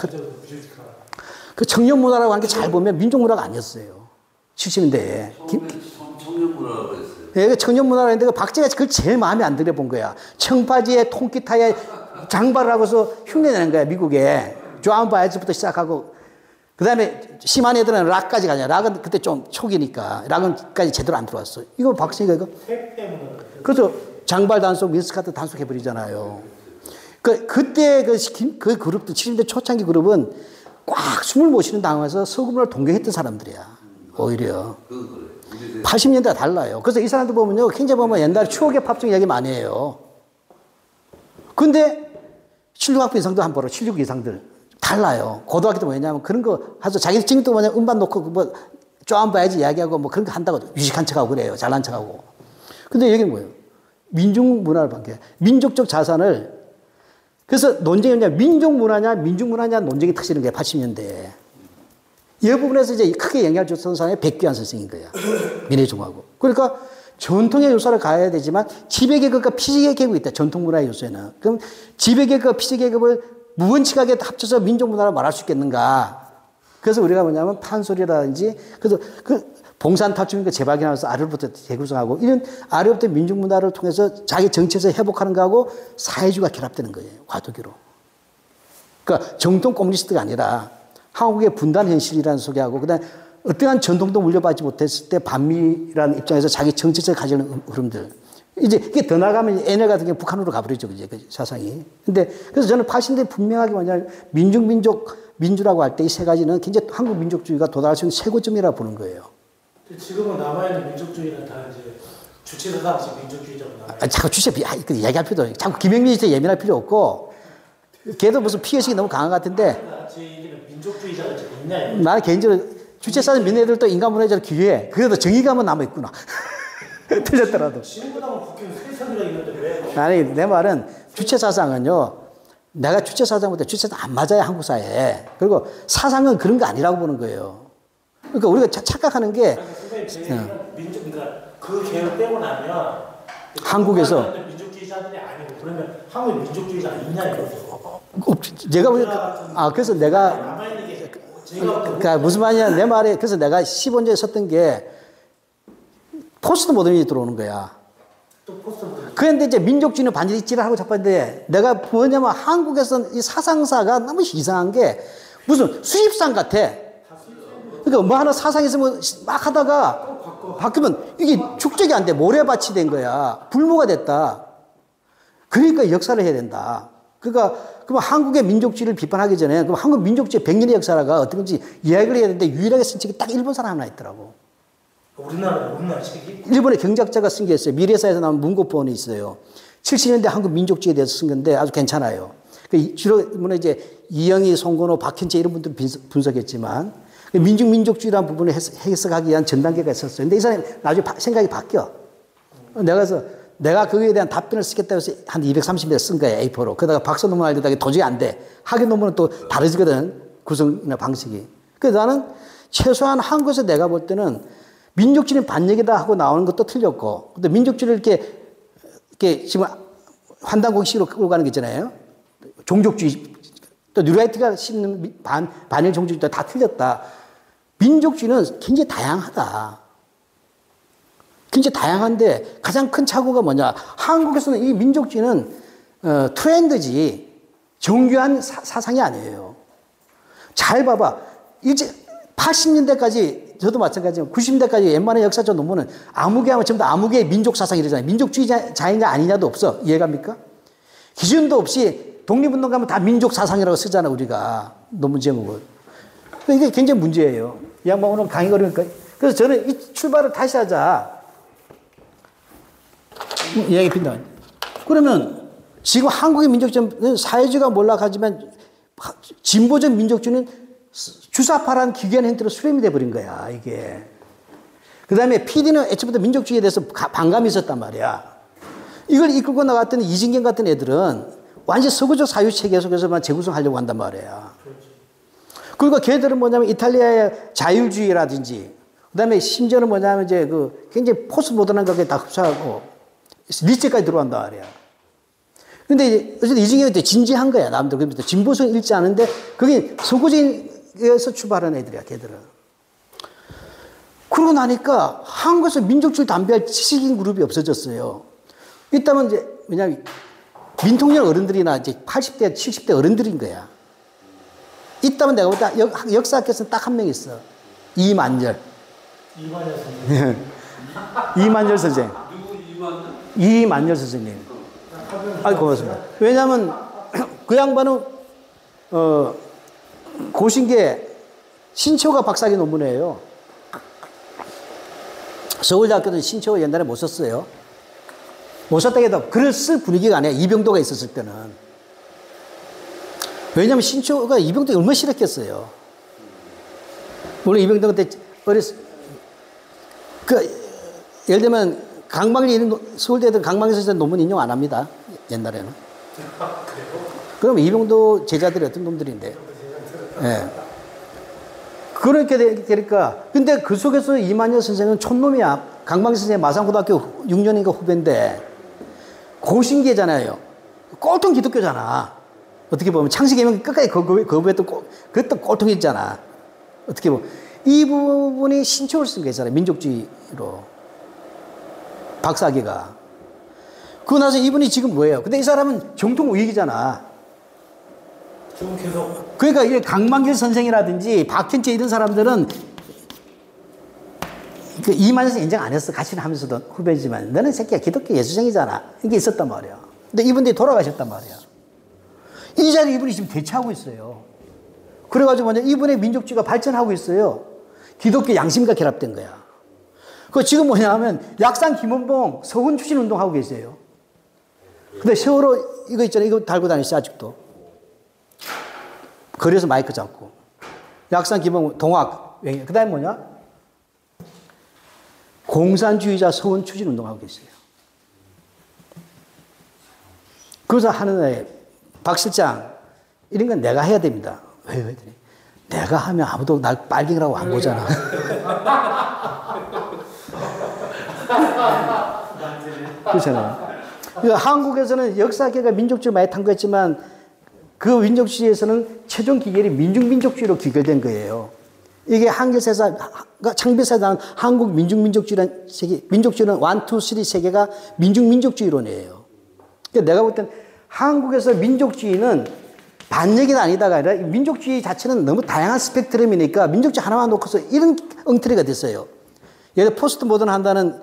[SPEAKER 1] 그 청년 문화라고 하는 게 잘 보면 민족 문화가 아니었어요. 70년대에.
[SPEAKER 3] 청년 문화라고 했어요.
[SPEAKER 1] 예, 청년 문화라고 했는데 박제가 그걸 제일 마음에 안 들어 본 거야. 청바지에 통기타에 장발을 하고서 흉내내는 거야, 미국에. 조안 바이즈부터 시작하고. 그 다음에 심한 애들은 락까지 가냐. 락은 그때 좀 초기니까. 락은까지 제대로 안 들어왔어. 이거 박제가 이거. 그래서 장발 단속, 민스카트 단속 해버리잖아요. 그때 그 그룹도 70년대 초창기 그룹은 꽉 숨을 못 쉬는 당황해서 서구문화를 동경했던 사람들이야. 오히려. 80년대가 달라요. 그래서 이 사람들 보면요. 굉장히 보면 옛날에 추억의 팝송 이야기 많이 해요. 근데 76학번 이상도 한번 보러 76 이상들 달라요. 고등학교 때 뭐냐면 그런 거 하죠. 자기 지금도 뭐냐 음반 놓고 뭐 쪼안 봐야지 이야기하고 뭐 그런 거 한다고 유식한 척하고 그래요. 잘난 척하고. 근데 여기는 뭐예요? 민족 문화를 반게 민족적 자산을 그래서 논쟁이 뭐냐 민족 문화냐 민족 문화냐 논쟁이 터지는 게 80년대에. 이 부분에서 이제 크게 영향을 줬던 사람이 백규환 선생인 거야. 민해종하고. 그러니까 전통의 요소를 가야 되지만 지배계급과 피지계급이 있다. 전통 문화의 요소에는. 그럼 지배계급과 피지계급을 무분칙하게 합쳐서 민족문화를 말할 수 있겠는가. 그래서 우리가 뭐냐면 판소리라든지 그래서 그 봉산타춤인가 재발견하면서 아래로부터 재구성하고 이런 아래로부터 민족문화를 통해서 자기 정체에서 회복하는 거하고 사회주의가 결합되는 거예요. 과도기로. 그러니까 정통 코뮤니스트가 아니라 한국의 분단 현실이라는 소개하고 그다음에 어떠한 전통도 물려받지 못했을 때 반미라는 입장에서 자기 정체성을 가지는 흐름들. 이제 이게 더 나가면 NL 같은 경우 북한으로 가버리죠. 이제 그 사상이. 근데 그래서 저는 80년대 분명하게 뭐냐면 민주라고 할 때 이 세 가지는 굉장히 한국 민족주의가 도달할 수 있는 최고점이라고 보는 거예요.
[SPEAKER 2] 지금은 남아있는 민족주의는 다 이제 주체사상식 민족주의자로 남아.
[SPEAKER 1] 자꾸 얘기할 필요도 없고. 자꾸 김영민 씨한테 예민할 필요 없고. 걔도 무슨 피해식이 너무 강한 것 같은데.
[SPEAKER 2] 제 얘기는 민족주의자가 지금 있냐.
[SPEAKER 1] 나는 개인적으로 주체사상 믿는 애들도 인간문화재로 기회해. 그래도 정의감은 남아있구나. 틀렸더라도.
[SPEAKER 2] 신부당은 국회에 세상이라 있는데 왜?
[SPEAKER 1] 아니, 내 말은 주체사상은요, 내가 주체사상보다 주체사상 안 맞아요, 한국 사회에. 그리고 사상은 그런 거 아니라고 보는 거예요. 그러니까 우리가 착각하는 게.
[SPEAKER 2] 선생님, 제 얘기는 그러니까 그 계열 빼고 나면
[SPEAKER 1] 한국에서.
[SPEAKER 2] 민족주의자들이 아니고 그러면 한국에 민족주의자가 있냐 이거죠.
[SPEAKER 1] 제가 보니까, 그래서 내가.
[SPEAKER 2] 남아있는 게
[SPEAKER 1] 그러니까 무슨 말이냐, 내 말에, 그래서 내가 15년에 썼던 게 포스트 모더니즘이 들어오는 거야. 그런데 이제 민족주의는 반드시 찌라하고 잡았는데 내가 뭐냐면 한국에서는 이 사상사가 너무 이상한 게 무슨 수입상 같아. 그러니까 뭐 하나 사상 있으면 막 하다가 바뀌면 이게 축적이 안 돼. 모래밭이 된 거야. 불모가 됐다. 그러니까 역사를 해야 된다. 그러니까 그럼 한국의 민족주의를 비판하기 전에 그럼 한국 민족주의 100년의 역사가 어떤 건지 이야기를 해야 되는데 유일하게 쓴 책이 딱 일본 사람 하나 있더라고.
[SPEAKER 2] 우리나라 책이?
[SPEAKER 1] 일본의 경제학자가 쓴 게 있어요. 미래사에서 나온 문고본이 있어요. 70년대 한국 민족주의에 대해서 쓴 건데 아주 괜찮아요. 주로 이제 이영희, 송건호, 박현재 이런 분들 분석했지만 민족주의라는 부분을 해석하기 위한 전 단계가 있었어요. 근데 이 사람이 나중에 생각이 바뀌어. 내가 그거에 대한 답변을 쓰겠다고 해서 한 230개 쓴 거예요. A4로. 그러다가 박사 논문 하려다가 도저히 안 돼. 학위 논문은 또 다르거든. 구성이나 방식이. 그래서 나는 최소한 한국에서 내가 볼 때는 민족주의는 반역이다 하고 나오는 것도 틀렸고, 근데 민족주의를 이렇게 지금 환단공식으로 끌고 가는 게 있잖아요. 종족주의, 또 뉴라이트가 씹는 반일 종족주의도 다 틀렸다. 민족주의는 굉장히 다양하다. 굉장히 다양한데 가장 큰 착오가 뭐냐. 한국에서는 이 민족주의는 트렌드지 정교한 사상이 아니에요. 잘 봐봐. 이제 80년대까지 저도 마찬가지지만 90년대까지 웬만한 역사적 논문은 아무개 하면 전부 다 아무개의 민족사상 이러잖아요. 민족주의자이냐 아니냐도 없어. 이해갑니까? 기준도 없이 독립운동 가면 다 민족사상이라고 쓰잖아, 우리가. 논문 제목을. 이게 굉장히 문제예요. 이 양반 오늘 강의 걸으니까. 그래서 저는 이 출발을 다시 하자. 이야기 핀다. 그러면 지금 한국의 민족주의는 사회주의가 몰락하지만 진보적 민족주의는 주사파라는 기괴한 행태로 수렴이 돼버린 거야, 이게. 그 다음에 PD는 애초부터 민족주의에 대해서 반감이 있었단 말이야. 이걸 이끌고 나갔던 이진경 같은 애들은 완전 서구적 사유체계 속에서만 재구성하려고 한단 말이야. 그러니까 걔들은 뭐냐면 이탈리아의 자유주의라든지, 그 다음에 심지어는 뭐냐면 이제 굉장히 포스트 모던한 것에 다 흡수하고, 니체까지 들어간단 말이야. 근데 이제 어쨌든 이진경이 진지한 거야, 남들. 그러면서 진보성 읽지 않은데, 그게 서구적인 민족에서 출발한 애들이야, 걔들은. 그러고 나니까 한국에서 민족주의 담배할 지식인 그룹이 없어졌어요. 이따면 이제, 왜냐면 민통령 어른들이나 이제 80대, 70대 어른들인 거야. 이따면 내가 볼 때 역사학교에서는 딱 한 명 있어. 이만열.
[SPEAKER 2] 이만열 선생님.
[SPEAKER 1] 이만열 선생.
[SPEAKER 3] 누구 이만열?
[SPEAKER 1] 이만열 선생님. 아이, 고맙습니다. 왜냐면 그 양반은, 고신계 신채호가 박사학위 논문이에요. 서울대학교도 신채호 옛날에 못 썼어요. 못 썼다고 해도 글을 쓸 분위기가 아니야. 이병도가 있었을 때는. 왜냐면 신채호가 이병도에 얼마나 싫었겠어요. 물론 이병도 그때 예를 들면 강방리 서울대들 강방에서 쓴 논문 인용 안 합니다. 옛날에는. 그럼 이병도 제자들이 어떤 놈들인데. 예. 그렇게 되니까. 근데 그 속에서 이만열 선생은 촌놈이야. 강방리 선생님 마산고등학교 6년인가 후배인데 고신계잖아요. 꼴통 기독교잖아. 어떻게 보면 창세기면 끝까지 거부했던 그랬던 꼴통이잖아. 어떻게 보면 이 부분이 신초를 쓴 거잖아요. 민족주의로 박사학위가. 그러고 나서 이분이 지금 뭐예요? 근데 이 사람은 정통 우익이잖아.
[SPEAKER 2] 지금 계속.
[SPEAKER 1] 그러니까 이 강만길 선생이라든지 박현채 이런 사람들은 그 이만열 선생 인정 안 했어. 같이 하면서도 후배지만 너는 새끼야 기독교 예수생이잖아. 이게 있었단 말이야. 근데 이분들이 돌아가셨단 말이야. 이 자리에 이분이 지금 대체하고 있어요. 그래가지고 먼저 이분의 민족주의가 발전하고 있어요. 기독교 양심과 결합된 거야. 그 지금 뭐냐 하면 약산 김원봉 서훈 추진 운동하고 계세요. 근데 세월호 이거 있잖아요. 이거 달고 다니시죠 아직도. 거리에서 마이크 잡고. 약산 김원봉 동학. 그 다음에 뭐냐? 공산주의자 서훈 추진 운동하고 계세요. 그래서 하는 애 박 실장 이런 건 내가 해야 됩니다. 왜요? 내가 하면 아무도 날 빨갱이라고 안 보잖아. 그렇잖아요. 그러니까 한국에서는 역사계가 민족주의 많이 탐구했지만 그 민족주의에서는 최종 기결이 민중민족주의로 기결된 거예요. 이게 한글사가 창비사단 한국 민중민족주의라는 세계, 민족주의는 1, 2, 3 세 개가 민중민족주의론이에요. 그러니까 내가 볼 땐 한국에서 민족주의는 반역이 아니다가 아니라 민족주의 자체는 너무 다양한 스펙트럼이니까 민족주의 하나만 놓고서 이런 엉터리가 됐어요. 예를 들어 포스트 모던 한다는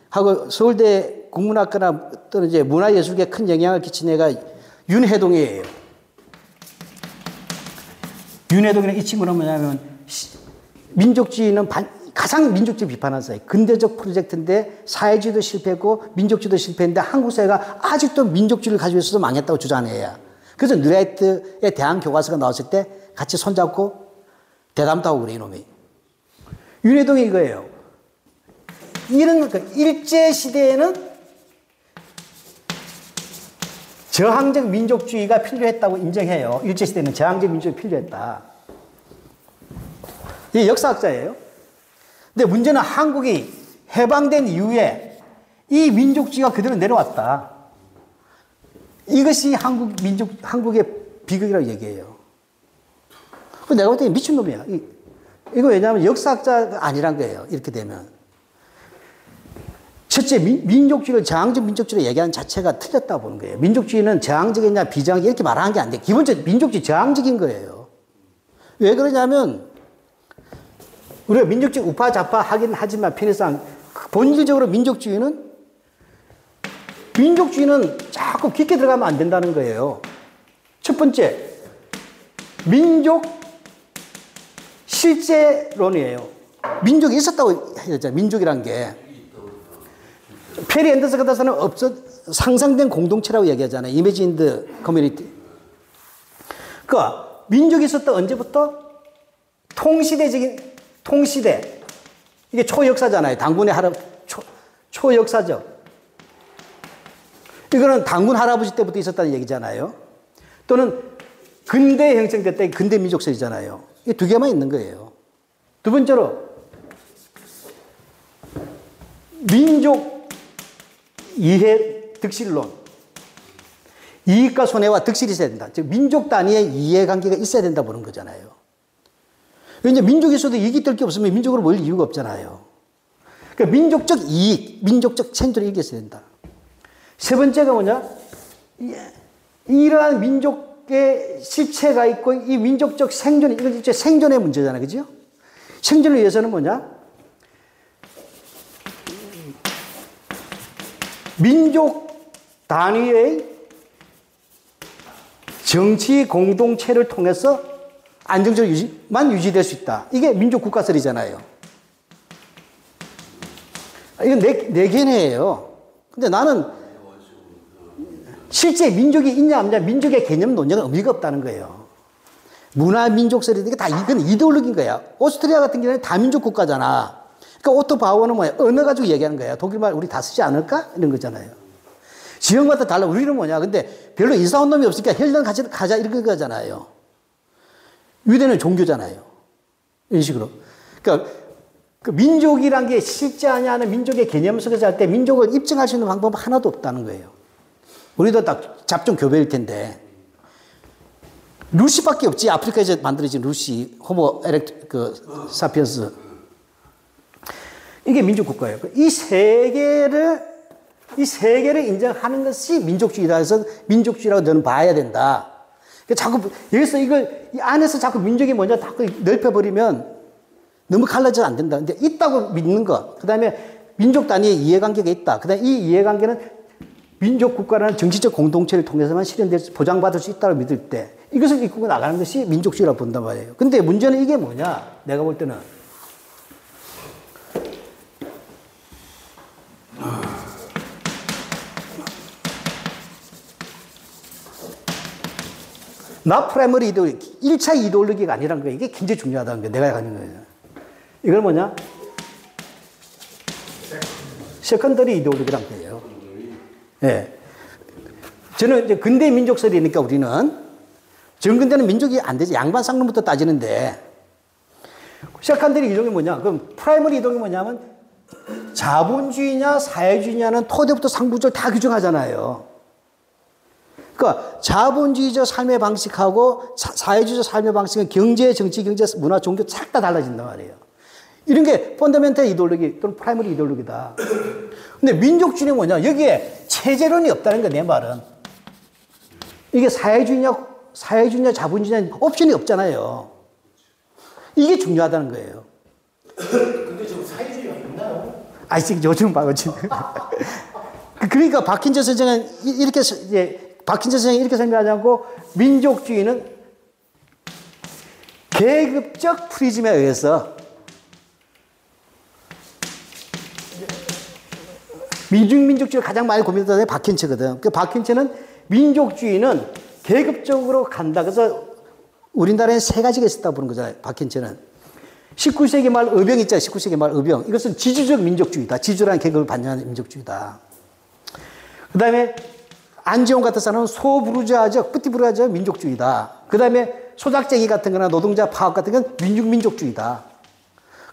[SPEAKER 1] 하고 서울대 국문학과나 또는 이제 문화예술계에 큰 영향을 끼친 애가 윤해동이에요. 윤해동이는 이 친구는 뭐냐면 민족주의는 가장 민족주의 비판하는 사회. 근대적 프로젝트인데 사회주의도 실패했고 민족주의도 실패했는데 한국 사회가 아직도 민족주의를 가지고 있어서 망했다고 주장하는 애야. 그래서 뉴라이트의 대한 교과서가 나왔을 때 같이 손잡고 대담도 하고 그래 이놈이. 윤해동이 이거예요. 이런 일제시대에는 저항적 민족주의가 필요했다고 인정해요. 일제시대에는 저항적 민족주의가 필요했다. 이게 역사학자예요. 근데 문제는 한국이 해방된 이후에 이 민족주의가 그대로 내려왔다. 이것이 한국의 비극이라고 얘기해요. 내가 볼 때 미친놈이야. 이거 왜냐하면 역사학자가 아니란 거예요. 이렇게 되면. 첫째, 민족주의를 저항적 민족주의로 얘기하는 자체가 틀렸다고 보는 거예요. 민족주의는 저항적이냐 비저항적 이렇게 말하는 게 안 돼. 기본적으로 민족주의 저항적인 거예요. 왜 그러냐면 우리가 민족주의 우파 좌파 하긴 하지만 편의상 본질적으로 민족주의는 자꾸 깊게 들어가면 안 된다는 거예요. 첫 번째, 민족 실제론이에요. 민족이 있었다고 했잖아요. 민족이란 게. 페리 앤더슨 같은 사람은 상상된 공동체라고 얘기하잖아요. 이미지 인 더 커뮤니티. 그러니까 민족이 있었다 언제부터? 통시대. 이게 초역사잖아요. 당군의 초역사죠. 이거는 당군 할아버지 때부터 있었다는 얘기잖아요. 또는 근대에 형성됐다. 근대 민족설이잖아요. 이 두 개만 있는 거예요. 두 번째로 민족 이해 득실론. 이익과 손해와 득실이 있어야 된다. 즉 민족 단위의 이해관계가 있어야 된다 보는 거잖아요. 이제 민족에서도 이익이 될 게 없으면 민족으로 모일 이유가 없잖아요. 그러니까 민족적 이익, 민족적 생존이 이겼어야 된다. 세 번째가 뭐냐? 이러한 민족의 실체가 있고 이 민족적 생존, 이건 진짜 생존의 문제잖아요. 그죠? 생존을 위해서는 뭐냐? 민족 단위의 정치 공동체를 통해서 안정적으로 유지될 수 있다. 이게 민족 국가설이잖아요. 이건 내 견해예요. 근데 나는 실제 민족이 있냐 없냐 민족의 개념 논쟁은 의미가 없다는 거예요. 문화 민족설이니까 다 이건 이데올로기인 거야. 오스트리아 같은 경우는 다민족 국가잖아. 그러니까 오토 바우어는 뭐야? 언어 가지고 얘기하는 거야. 독일말 우리 다 쓰지 않을까? 이런 거잖아요. 지역마다 달라. 우리는 뭐냐? 근데 별로 이사온 놈이 없으니까 헬런 가자 이런 거잖아요. 유대는 종교잖아요. 이런 식으로. 그러니까 그 민족이란 게 실제하냐 하는 민족의 개념 속에서 할 때 민족을 입증할 수 있는 방법은 하나도 없다는 거예요. 우리도 딱 잡종 교배일 텐데. 루시밖에 없지. 아프리카에서 만들어진 루시, 호모 사피엔스. 이게 민족 국가예요. 이 세 개를 인정하는 것이 민족주의다 해서 민족주의라고 너는 봐야 된다. 자꾸 여기서 이걸 이 안에서 자꾸 민족이 뭐냐 자꾸 넓혀버리면 너무 갈라져서 안 된다. 근데 있다고 믿는 것. 그 다음에 민족 단위의 이해관계가 있다. 그 다음에 이 이해관계는 민족 국가라는 정치적 공동체를 통해서만 보장받을 수 있다고 믿을 때 이것을 이끌고 나가는 것이 민족주의라고 본단 말이에요. 근데 문제는 이게 뭐냐? 내가 볼 때는 나 프라이머리 이데올로기, 1차 이데올로기가 아니란 거예요. 이게 굉장히 중요하다는 거예요. 내가 가는 거예요. 이걸 뭐냐? 세컨더리 이데올로기란 거예요. 예. 저는 이제 근대 민족설이니까 우리는 정근대는 민족이 안 되지. 양반 쌍놈부터 따지는데 세컨더리 이동이 뭐냐? 그럼 프라이머리 이동이 뭐냐면 자본주의냐 사회주의냐는 토대부터 상부절 다 규정하잖아요. 그러니까 자본주의적 삶의 방식하고 사회주의적 삶의 방식은 경제, 정치, 경제, 문화, 종교 싹 다 달라진단 말이에요. 이런 게 펀더멘탈 이데올로기 또는 프라이머리 이데올로기다. 근데 민족주의는 뭐냐? 여기에 체제론이 없다는 거야, 내 말은. 이게 사회주의냐 자본주의냐 옵션이 없잖아요. 이게 중요하다는 거예요.
[SPEAKER 2] 근데 지금 사회주의가 있나요?
[SPEAKER 1] 아, 지금 요즘 봐, 지금. 그러니까 박힌재 선생은 이렇게 설명하자고 민족주의는 계급적 프리즘에 의해서 민족주의를 가장 많이 고민했던 게 박힌채거든. 그 박힌채는 민족주의는 계급적으로 간다. 그래서 우리나라에 세 가지가 있었다고 보는 거잖아요. 박힌채는. 19세기 말 의병 있잖아요. 19세기 말 의병. 이것은 지주적 민족주의다. 지주라는 계급을 반영하는 민족주의다. 그 다음에 안지용 같은 사람은 소부르주아적, 뿌띠부르주아 민족주의다. 그 다음에 소작쟁이 같은 거나 노동자 파업 같은 건 민족주의다.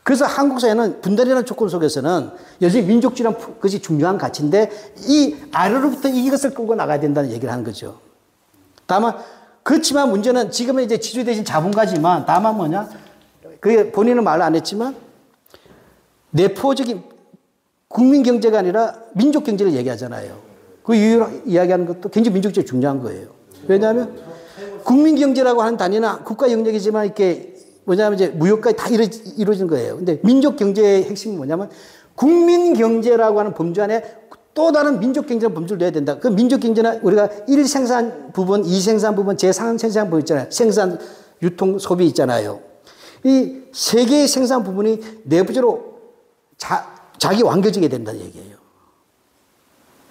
[SPEAKER 1] 그래서 한국 사회는 분단이라는 조건 속에서는 여전히 민족주의라는 것이 중요한 가치인데 이 아래로부터 이것을 끌고 나가야 된다는 얘기를 하는 거죠. 다만 그렇지만 문제는 지금은 이제 지주 대신 자본가지만 다만 뭐냐? 그게 본인은 말 안 했지만 내포적인 국민 경제가 아니라 민족 경제를 얘기하잖아요. 그 이유로 이야기하는 것도 굉장히 민족주의 중요한 거예요. 왜냐하면 국민 경제라고 하는 단위는 국가 영역이지만 이렇게 뭐냐면 이제 무역까지 다 이루어진 거예요. 근데 민족 경제의 핵심은 뭐냐면 국민 경제라고 하는 범주 안에 또 다른 민족 경제라는 범주를 넣어야 된다. 그 민족 경제는 우리가 1 생산 부분, 2 생산 부분, 제3 생산 부분 있잖아요. 생산, 유통, 소비 있잖아요. 이 세 개의 생산 부분이 내부적으로 자기 완결지게 된다는 얘기예요.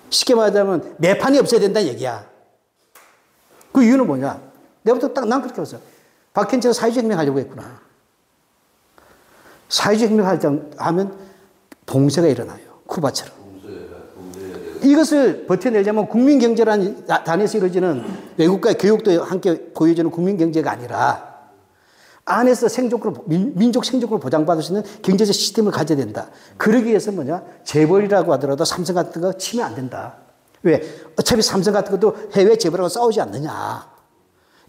[SPEAKER 1] 쉽게 말하자면 매판이 없어야 된다는 얘기야. 그 이유는 뭐냐? 내부터 딱 난 그렇게 봤어. 박현채가 사회주의 혁명 하려고 했구나. 사회주의 혁명 하면 봉쇄가 일어나요. 쿠바처럼. 이것을 버텨내려면 국민경제라는 단에서 이루어지는 외국과의 교육도 함께 보여주는 국민경제가 아니라 안에서 민족 생존권을 보장받을 수 있는 경제적 시스템을 가져야 된다. 그러기 위해서 뭐냐? 재벌이라고 하더라도 삼성 같은 거 치면 안 된다. 왜? 어차피 삼성 같은 것도 해외 재벌하고 싸우지 않느냐.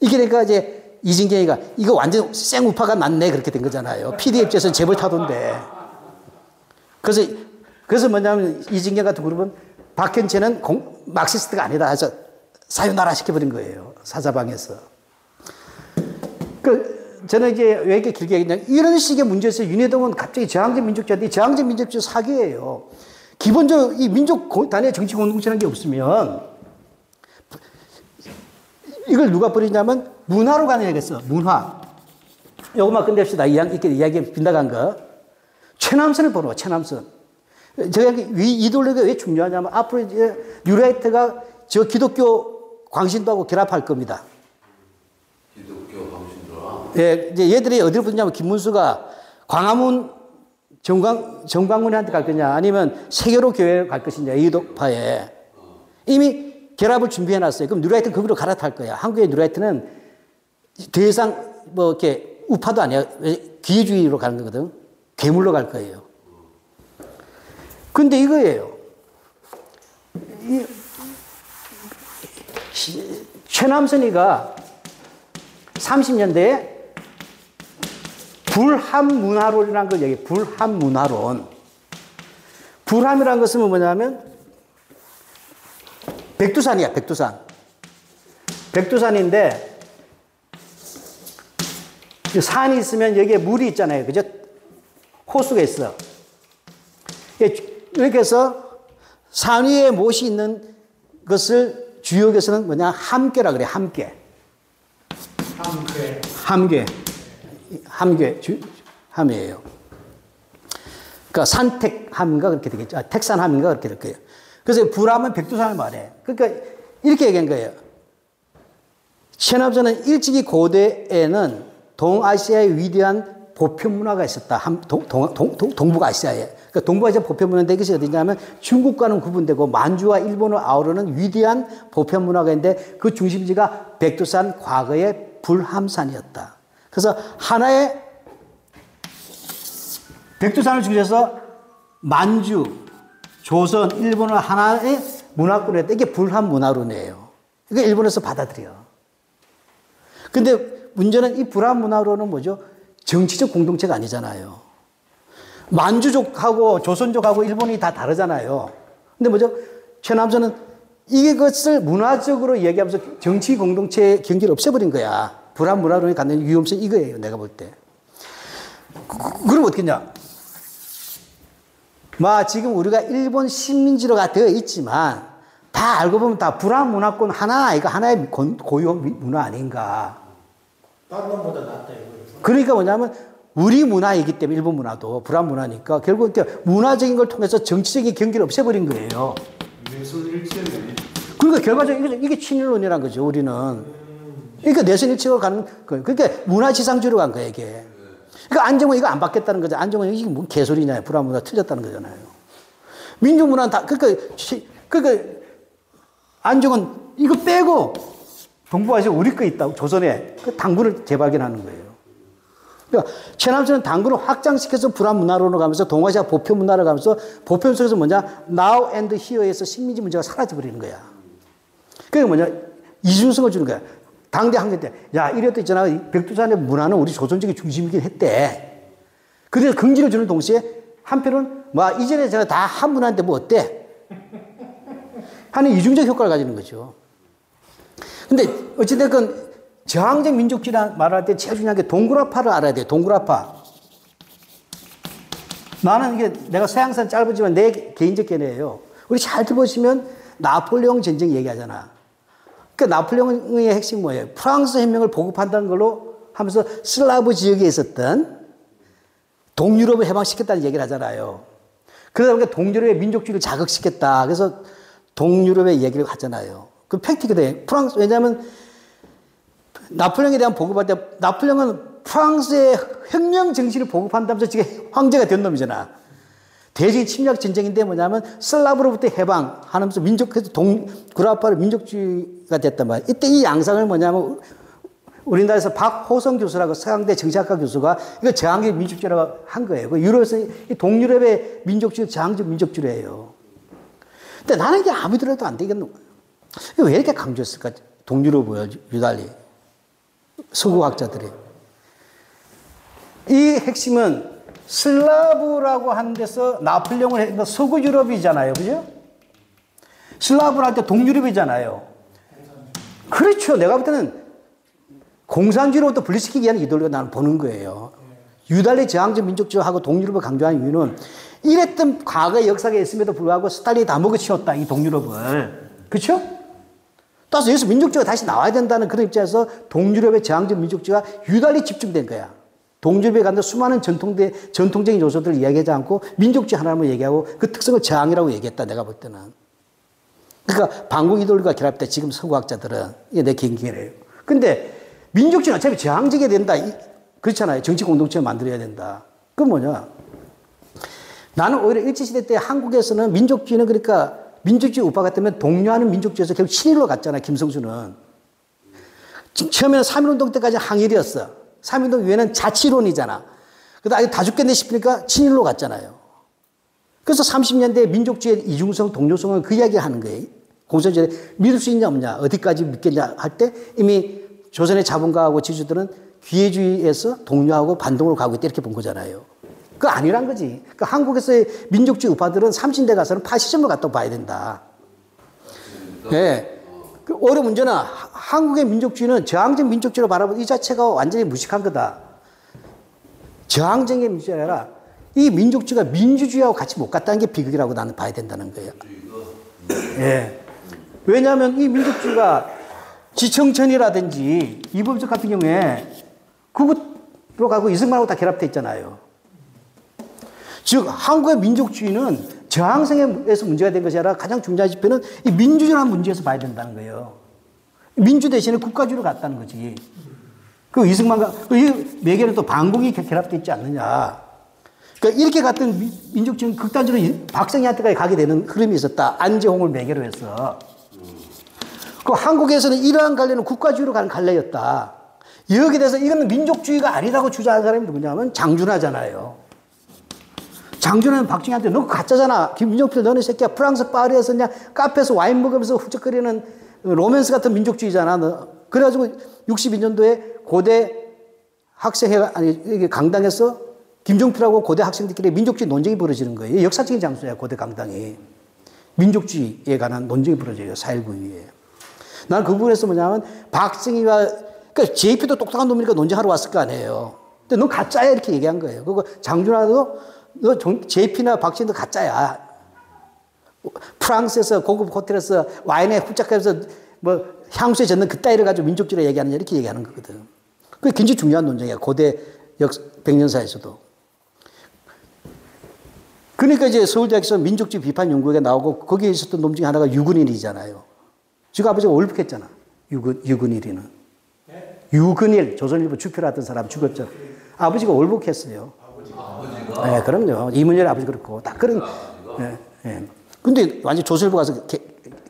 [SPEAKER 1] 이게 그러니까 이제 이진경이가 이거 완전 생우파가 났네 그렇게 된 거잖아요. PDF에서 재벌 타던데. 그래서 뭐냐면 이진경 같은 그룹은 박현채는 막시스트가 아니다 해서 사유나라 시켜버린 거예요. 사자방에서. 저는 이제 왜 이렇게 길게 얘기했냐면 이런 식의 문제에서 윤회동은 갑자기 저항적 민족주의, 저항적 민족주의 사기예요. 기본적으로 이 민족 단위의 정치 공동체라는 게 없으면 이걸 누가 버리냐면 문화로 가능하겠어. 문화. 요것만 끝냅시다. 이렇게 이야기 빗나간 거. 최남선을 보러 최남선. 제가 이 이데올로기가 왜 중요하냐면 앞으로 이제 뉴라이트가 저 기독교 광신도하고 결합할 겁니다.
[SPEAKER 3] 기독교 광신도랑.
[SPEAKER 1] 예, 이제 얘들이 어디를 붙냐면 김문수가 광화문 정광훈한테 갈 거냐 아니면 세계로 교회에 갈 것이냐 이도파에 이미 결합을 준비해 놨어요. 그럼 뉴라이트는 거기로 갈아탈 거야. 한국의 뉴라이트는 더 이상 뭐 이렇게 우파도 아니야. 기회주의로 가는 거거든. 괴물로 갈 거예요. 근데 이거예요. 최남선이가 30년대에 불합문화론이라는 걸 얘기해요. 불합문화론. 불합이라는 것은 뭐냐면 백두산이야, 백두산. 백두산인데 산이 있으면 여기에 물이 있잖아요. 그죠? 호수가 있어. 이렇게 해서 산 위에 못이 있는 것을 주역에서는 뭐냐? 함괴라 그래, 함괴. 함괴예요. 그러니까 산택함인가 그렇게 되겠죠. 택산함인가 그렇게 될 거예요. 그래서 불하면 백두산을 말해. 그러니까 이렇게 얘기한 거예요. 최남선은 일찍이 고대에는 동아시아의 위대한 보편 문화가 있었다. 동북아시아에. 그러니까 동북아시아 보편 문화인데 이것이 어디냐면 중국과는 구분되고 만주와 일본을 아우르는 위대한 보편 문화가 있는데 그 중심지가 백두산 과거의 불함산이었다. 그래서 하나의 백두산을 중심해서 만주, 조선, 일본을 하나의 문화권에 했다. 이게 불함 문화론이에요. 이거 일본에서 받아들여. 근데 문제는 이 불함 문화론은 뭐죠? 정치적 공동체가 아니잖아요. 만주족하고 조선족하고 일본이 다 다르잖아요. 근데 뭐죠? 최남선은 이것을 문화적으로 얘기하면서 정치 공동체의 경계를 없애버린 거야. 불합 문화론이 갖는 위험성이 이거예요. 내가 볼 때. 그럼 어떻겠냐? 지금 우리가 일본 식민지로가 되어 있지만 다 알고 보면 다 불합 문화권 하나, 이거 하나의 고유 문화 아닌가.
[SPEAKER 2] 다른 놈보다 낫다 이거.
[SPEAKER 1] 그러니까 뭐냐면 우리 문화이기 때문에 일본 문화도 불합 문화니까 결국 문화적인 걸 통해서 정치적인 경계를 없애버린 거예요.
[SPEAKER 3] 내손일체네.
[SPEAKER 1] 그러니까 결과적으로 이게 친일론이란 거죠. 우리는. 그러니까 내선일체로 가는 거예요. 그러니까 문화지상주의로 간 거예요, 이게. 그러니까 안정은 이거 안 받겠다는 거죠. 안정은 이게 뭔 개소리냐. 불합 문화 틀렸다는 거잖아요. 민족 문화는 다, 그러니까 안정은 이거 빼고 동북아시아 우리 거 있다고 조선에 그 당군을 재발견하는 거예요. 그러니까 최남선은 당군을 확장시켜서 불합 문화론으로 가면서 동아시아 보편 문화를 가면서 보편 속에서 뭐냐? Now and Here에서 식민지 문제가 사라져버리는 거야. 그게 뭐냐? 이중성을 주는 거야. 당대 한계 때, 야, 이래도 있잖아. 백두산의 문화는 우리 조선적인 중심이긴 했대. 그래서 긍지를 주는 동시에 한편은 이전에 제가 다 한 문화인데 뭐 어때? 하는 이중적 효과를 가지는 거죠. 근데 어찌됐건 저항적 민족주의라 말할 때 제일 중요한 게 동굴화파를 알아야 돼요. 동굴화파. 나는 이게 내가 서양사는 짧지만 내 개인적 견해예요. 우리 잘 들어보시면 나폴레옹 전쟁 얘기하잖아. 그러니까 나폴레옹의 핵심 뭐예요? 프랑스 혁명을 보급한다는 걸로 하면서 슬라브 지역에 있었던 동유럽을 해방시켰다는 얘기를 하잖아요. 그러다 보니까 동유럽의 민족주의를 자극시켰다. 그래서 동유럽의 얘기를 하잖아요. 그 팩트거든요. 프랑스, 왜냐하면 나폴레옹에 대한 보급할 때 나폴레옹은 프랑스의 혁명 정신을 보급한다면서 지금 황제가 된 놈이잖아. 대적인 침략 전쟁인데 뭐냐면 슬라브로부터 해방하면서 민족에서 동굴화파를 민족주의가 됐단 말이에요. 이때 이 양상을 뭐냐면 우리나라에서 박호성 교수라고 서강대 정치학과 교수가 이거 저항적 민족주의라고 한 거예요. 유럽에서 동유럽의 민족주의 저항적 민족주의예요. 근데 나는 이게 아무리 들어도 안 되겠노. 왜 이렇게 강조했을까? 동유럽을 유달리. 서구학자들이. 이 핵심은 슬라브라고 하는 데서 나폴레옹을 했던 서구 유럽이잖아요. 그죠? 슬라브를 할 때 동유럽이잖아요. 그렇죠. 내가 볼 때는 공산주의로부터 분리시키기 위한 이들로 나는 보는 거예요. 유달리 저항적 민족주의하고 동유럽을 강조하는 이유는 이랬던 과거의 역사가 있음에도 불구하고 스탈린이 다 먹어치웠다, 이 동유럽을. 그렇죠? 따라서 여기서 민족주의가 다시 나와야 된다는 그런 입장에서 동유럽의 저항적 민족주의가 유달리 집중된 거야. 동유럽에 가는 수많은 전통적인 요소들을 이야기하지 않고 민족주의 하나만 얘기하고 그 특성을 저항이라고 얘기했다, 내가 볼 때는. 그러니까 반공 이데올로기가 결합돼 지금 서구학자들은. 이게 내 개인기회래요. 근데 민족주의는 어차피 저항적이 된다. 그렇잖아요. 정치 공동체를 만들어야 된다. 그건 뭐냐? 나는 오히려 일제시대 때 한국에서는 민족주의는 그러니까 민족주의 우파가 때문에 동요하는 민족주의에서 결국 친일로 갔잖아, 김성수는. 처음에는 3.1운동 때까지 항일이었어. 3.1운동 이후에는 자치론이잖아. 그러다 아주 다 죽겠네 싶으니까 친일로 갔잖아요. 그래서 30년대에 민족주의의 이중성, 동료성을 그 이야기 하는 거예요. 공산주의에 믿을 수 있냐 없냐, 어디까지 믿겠냐 할 때 이미 조선의 자본가하고 지주들은 기회주의에서 동요하고 반동으로 가고 있다 이렇게 본 거잖아요. 그거 아니란 거지. 그러니까 한국에서의 민족주의 우파들은 30대 가서는 파시즘으로 갔다고 봐야 된다. 예. 그 오히려 문제는 한국의 민족주의는 저항적 민족주의로 바라보는 이 자체가 완전히 무식한 거다. 저항적인 민족주의가 아니라 이 민족주의가 민주주의하고 같이 못 갔다는 게 비극이라고 나는 봐야 된다는 거예요. 예. 왜냐하면 이 민족주의가 지청천이라든지 이범석 같은 경우에 그것으로 가고 이승만하고 다 결합되어 있잖아요. 즉 한국의 민족주의는 저항성에서 문제가 된 것이 아니라 가장 중요한 지표는 이 민주주의라는 문제에서 봐야 된다는 거예요. 민주 대신에 국가주의로 갔다는 거지. 그 이승만과 이 매개는 또 반공이 결합되어 있지 않느냐. 그러니까 이렇게 갔던 민족주의는 극단적으로 박정희한테까지 가게 되는 흐름이 있었다. 안재홍을 매개로 해서. 그 한국에서는 이러한 갈래는 국가주의로 가는 갈래였다. 여기에 대해서 이거는 민족주의가 아니라고 주장하는 사람이 누구냐면 장준하잖아요. 장준하는 박정희한테 너 가짜잖아. 김민종필 너네 새끼야 프랑스 파리에서 그냥 카페에서 와인 먹으면서 훌쩍거리는 로맨스 같은 민족주의잖아. 너. 그래가지고 62년도에 고대 학생회, 아니, 강당에서 김종필하고 고대 학생들끼리 민족주의 논쟁이 벌어지는 거예요. 역사적인 장소야, 고대 강당이. 민족주의에 관한 논쟁이 벌어져요, 4.19 이후에. 나는 그 부분에서 뭐냐면, 박정희와, 그러니까 JP도 똑똑한 놈이니까 논쟁하러 왔을 거 아니에요. 근데 넌 가짜야, 이렇게 얘기한 거예요. 그리고 장준하도 너 JP나 박정희도 가짜야. 프랑스에서 고급 호텔에서 와인에 훌쩍거려서 뭐 향수에 젖는 그 따위를 가지고 민족주의를 얘기하느냐, 이렇게 얘기하는 거거든. 그게 굉장히 중요한 논쟁이야, 고대 백년사에서도. 그러니까 이제 서울대학에서 민족주의 비판 연구가 나오고 거기에 있었던 놈 중에 하나가 유근일이잖아요. 지금 아버지가 올북했잖아. 유근일이는. 유근일, 조선일보 주표를 하던 사람 죽었죠. 아버지가 올북했어요. 아버지가? 네, 그럼요. 이문열 아버지 그렇고. 딱 그런. 예, 예. 근데 완전 조선일보 가서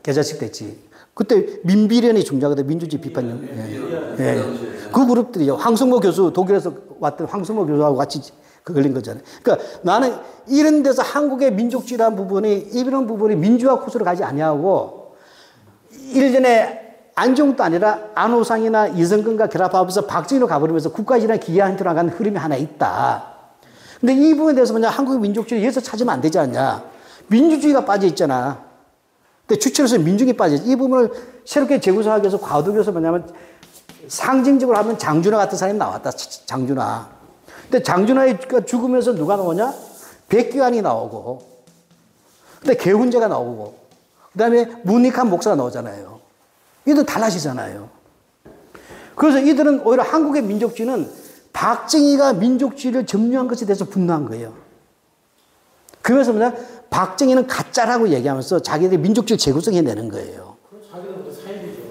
[SPEAKER 1] 개자식 됐지. 그때 민비련이 중요하거든. 민주주의 비판 연구. 예. 예. 그 그룹들이요. 황승모 교수, 독일에서 왔던 황승모 교수하고 같이 걸린 거잖아요. 그러니까 나는 이런 데서 한국의 민족주의라는 부분이, 이런 부분이 민주화 코스로 가지 아니하고, 일전에 안종도 아니라 안호상이나 이성근과 결합하면서 박정희로 가버리면서 국가주의랑 기여한 데로 나가는 흐름이 하나 있다. 근데 이 부분에 대해서 뭐냐, 한국의 민족주의 여기서 찾으면 안 되지 않냐. 민주주의가 빠져 있잖아. 근데 주체로서 민중이 빠져 있지. 이 부분을 새롭게 재구성하기 위해서 과도교에서 뭐냐면, 상징적으로 하면 장준하 같은 사람이 나왔다. 장준하. 근데 장준하가 죽으면서 누가 나오냐? 백기환이 나오고, 근데 개훈제가 나오고, 그 다음에 문익한 목사가 나오잖아요. 이들은 달라지잖아요. 그래서 이들은 오히려 한국의 민족주의는 박정희가 민족주의를 점유한 것에 대해서 분노한 거예요. 그러면서 뭐냐? 박정희는 가짜라고 얘기하면서 자기들이 민족주의를 재구성해내는 거예요.
[SPEAKER 2] 자기들도 사입이죠.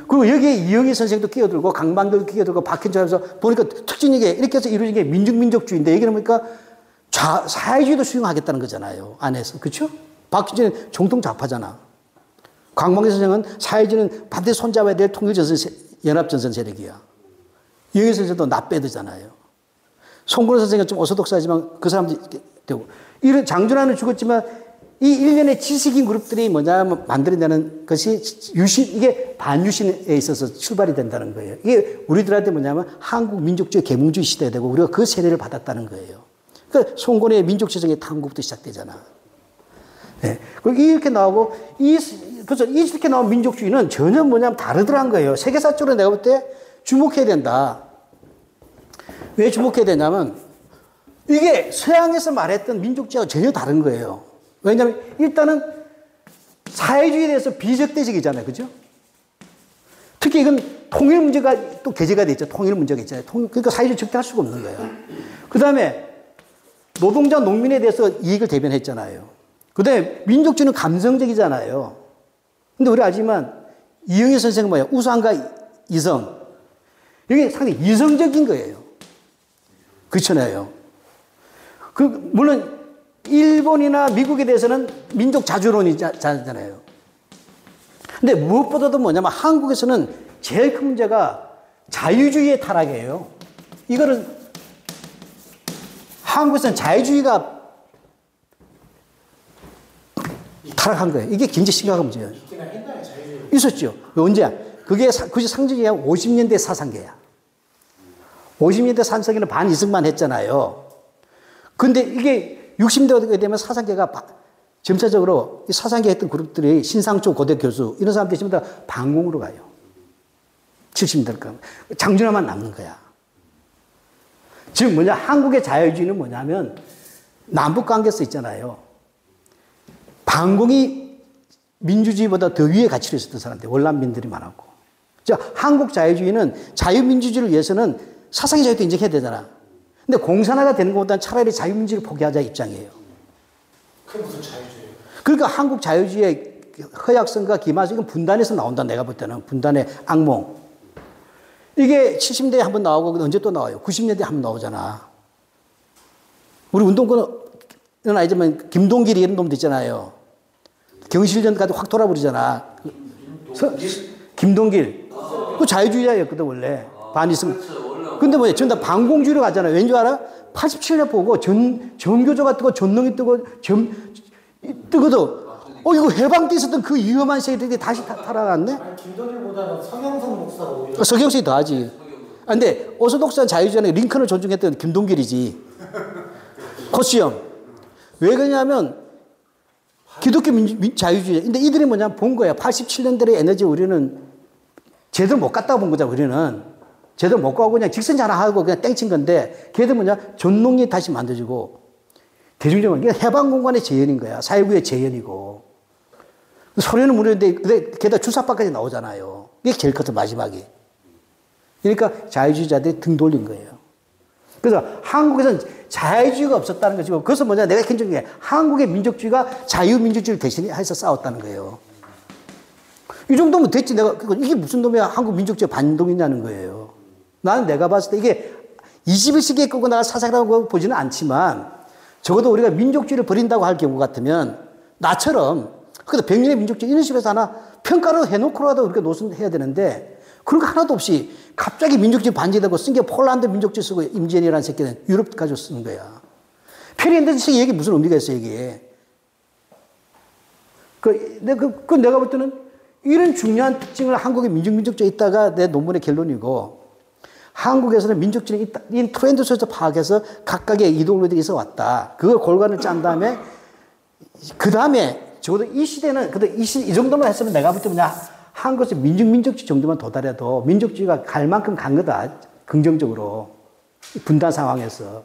[SPEAKER 1] 그리고 여기에 이영희 선생도 끼어들고 강만도 끼어들고 박현철 하면서 보니까 특징이 이렇게 해서 이루어진 게 민족주의인데 얘기는 보니까 사회주의도 수용하겠다는 거잖아요. 안에서. 그렇죠? 박현철은 정통 좌파잖아. 강만기 선생은 사회주의는 반드시 손잡아야 될 연합전선 세력이야. 이영희 선생도 나빼드잖아요. 송근호 선생은 좀 오소독사지만 그 사람도 되고. 이런 장준하는 죽었지만 이 일련의 지식인 그룹들이 뭐냐면 만들어내는 것이 이게 반유신에 있어서 출발이 된다는 거예요. 이게 우리들한테 뭐냐면 한국 민족주의 계몽주의 시대가 되고 우리가 그 세례를 받았다는 거예요. 그러니까 송건의 민족지성의 탐구부터 시작되잖아. 네. 그리고 이렇게 나오고, 그래서 이렇게 나온 민족주의는 전혀 뭐냐면 다르더란 거예요. 세계사적으로 내가 볼 때 주목해야 된다. 왜 주목해야 되냐면, 이게 서양에서 말했던 민족주의와 전혀 다른 거예요. 왜냐하면 일단은 사회주의에 대해서 비적대적이잖아요. 그죠? 특히 이건 통일 문제가 또 게재가 돼 있죠. 통일 문제가 있잖아요. 그러니까 사회주의 적대할 수가 없는 거예요. 그 다음에 노동자, 농민에 대해서 이익을 대변했잖아요. 그 다음에 민족주의는 감성적이잖아요. 근데 우리 알지만 이영애 선생은 뭐예요? 우상과 이성. 이게 상당히 이성적인 거예요. 그렇잖아요. 물론 일본이나 미국에 대해서는 민족 자주론이잖아요. 근데 무엇보다도 뭐냐면 한국에서는 제일 큰 문제가 자유주의의 타락이에요. 이거는 한국에서는 자유주의가 타락한 거예요. 이게 굉장히 심각한 문제예요. 있었죠. 언제야? 그게 상징이 50년대 사상계야. 50년대 사상계는 반이승만 했잖아요. 근데 이게 60대가 되면 사상계가 점차적으로 사상계 했던 그룹들이 신상초 고대 교수 이런 사람들이 전부 다 반공으로 가요. 70대니까. 장준하만 남는 거야. 즉 뭐냐, 한국의 자유주의는 뭐냐면 남북관계에서 있잖아요. 반공이 민주주의보다 더 위에 가치로 있었던 사람들, 월남민들이 많았고. 자, 한국 자유주의는 자유민주주의를 위해서는 사상의 자유도 인정해야 되잖아. 근데 공산화가 되는 것보다는 차라리 자유민주주의를 포기하자 입장이에요.
[SPEAKER 2] 그게 무슨 자유주의예요?
[SPEAKER 1] 그러니까 한국 자유주의의 허약성과 기만성, 이건 분단에서 나온다, 내가 볼 때는. 분단의 악몽. 이게 70년대에 한 번 나오고 언제 또 나와요? 90년대에 한 번 나오잖아. 우리 운동권은 알지만 김동길 이런 놈도 있잖아요. 경실련까지 확 돌아버리잖아. 김동길. 그 자유주의자였거든, 원래. 반이승. 근데 뭐냐, 전부 다 반공주의로 가잖아요. 왠지 알아? 87년 보고 전교조가 뜨고 전능이 뜨고 뜨거도 이거 해방 때 있었던 그 위험한 세대들이 다시 타락했네?
[SPEAKER 2] 아니, 김동길보다는 서경석 목사가 오히려.
[SPEAKER 1] 서경석이 더 하지. 근데 오소독스한 자유주의자는 링컨을 존중했던 김동길이지. 코시형. 왜 그러냐면 기독교 자유주의. 근데 이들이 뭐냐면 본 거야. 87년대의 에너지 우리는 제대로 못 갔다고 본 거잖아, 우리는. 제대로 못 가고 그냥 직선 자랑하고 그냥 땡친 건데, 걔들 뭐냐, 전농이 다시 만들어지고, 대중적으로, 이게 해방공간의 재현인 거야. 사회구의 재현이고. 소련은 무료인데, 게다가 주사파까지 나오잖아요. 이게 제일 컸어, 마지막에. 그러니까 자유주의자들이 등 돌린 거예요. 그래서 한국에서는 자유주의가 없었다는 것이고, 그래서 뭐냐, 내가 견적한 게 한국의 민족주의가 자유민주주의를 대신해서 싸웠다는 거예요. 이 정도면 됐지. 이게 무슨 놈이야, 한국 민족주의 반동이냐는 거예요. 나는 내가 봤을 때 이게 21세기에 끌고 나갈 사상이라고 보지는 않지만, 적어도 우리가 민족주의를 버린다고 할 경우 같으면, 나처럼, 그래도 백년의 민족주의 이런 식으로 해서 하나 평가를 해놓고라도 우리가 노선해야 되는데, 그런 거 하나도 없이 갑자기 민족주의 반지되고 쓴 게 폴란드 민족주의 쓰고 임지연이라는 새끼는 유럽 가지고 쓰는 거야. 페리 앤더슨 얘기 무슨 의미가 있어, 이게. 내가 볼 때는 이런 중요한 특징을 한국의 민족주의에 있다가 내 논문의 결론이고, 한국에서는 민족주의는 이 트렌드 속에서 파악해서 각각의 이데올로기들이 있어 왔다. 그걸 골간을 짠 다음에, 그 다음에 적어도 이 시대는, 이 정도만 했으면 내가 볼 때 뭐냐, 한국에서 민족주의 정도만 도달해도 민족주의가 갈 만큼 간 거다. 긍정적으로. 분단 상황에서.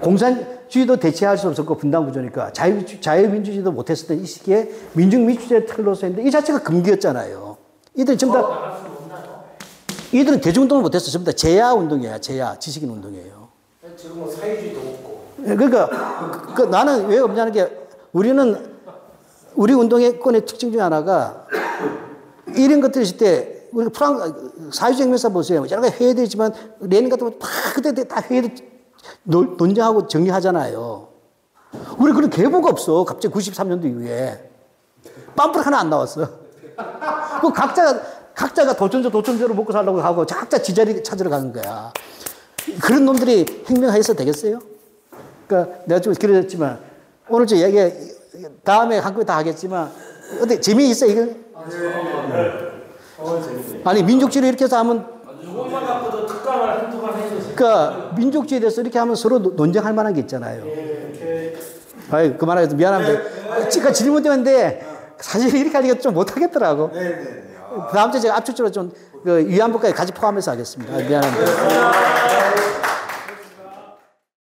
[SPEAKER 1] 공산주의도 대체할 수 없었고 분단 구조니까 자유민주주의도 못했었던 이 시기에 민족민주주의의 틀로서 했는데 이 자체가 금기였잖아요. 이들은 전부 다, 이들은 대중운동을 못했어. 전부 다 제야 운동이에요. 제야. 지식인 운동이에요.
[SPEAKER 2] 지금은 사회주의도 없고.
[SPEAKER 1] 그러니까 나는 왜 없냐는 게, 우리 운동의 건의 특징 중에 하나가 이런 것들이 있을 때, 우리 사회주의 혁명사 보세요. 여러 가지 회의도 있지만, 레닌 같은 거 다, 그때 다 회의도 논쟁하고 정리하잖아요. 우리 그런 계보가 없어. 갑자기 93년도 이후에. 빰프를 하나 안 나왔어. 그 각자가 도천저로 먹고 살려고 하고, 각자 지자리 찾으러 가는 거야. 그런 놈들이 혁명해서 되겠어요? 그러니까 내가 좀 길어졌지만, 오늘 저 얘기, 다음에 한꺼번에 다 하겠지만 어때 재미있어 이거?
[SPEAKER 2] 재밌네.
[SPEAKER 1] 아니 민족주의를 이렇게 해서 하면
[SPEAKER 2] 이것만 갖고도 특강을 한두 번 해주세요.
[SPEAKER 1] 그러니까 민족주의에 대해서 이렇게 하면 서로 논쟁할 만한 게 있잖아요.
[SPEAKER 2] 이렇게
[SPEAKER 1] 아이 그만해서 미안합니다. 제가 질문드렸는데 사실 이렇게 하니까 좀 못하겠더라고. 다음 주에 제가 압축적으로 좀 그 위안부까지 같이 포함해서 하겠습니다. 미안합니다.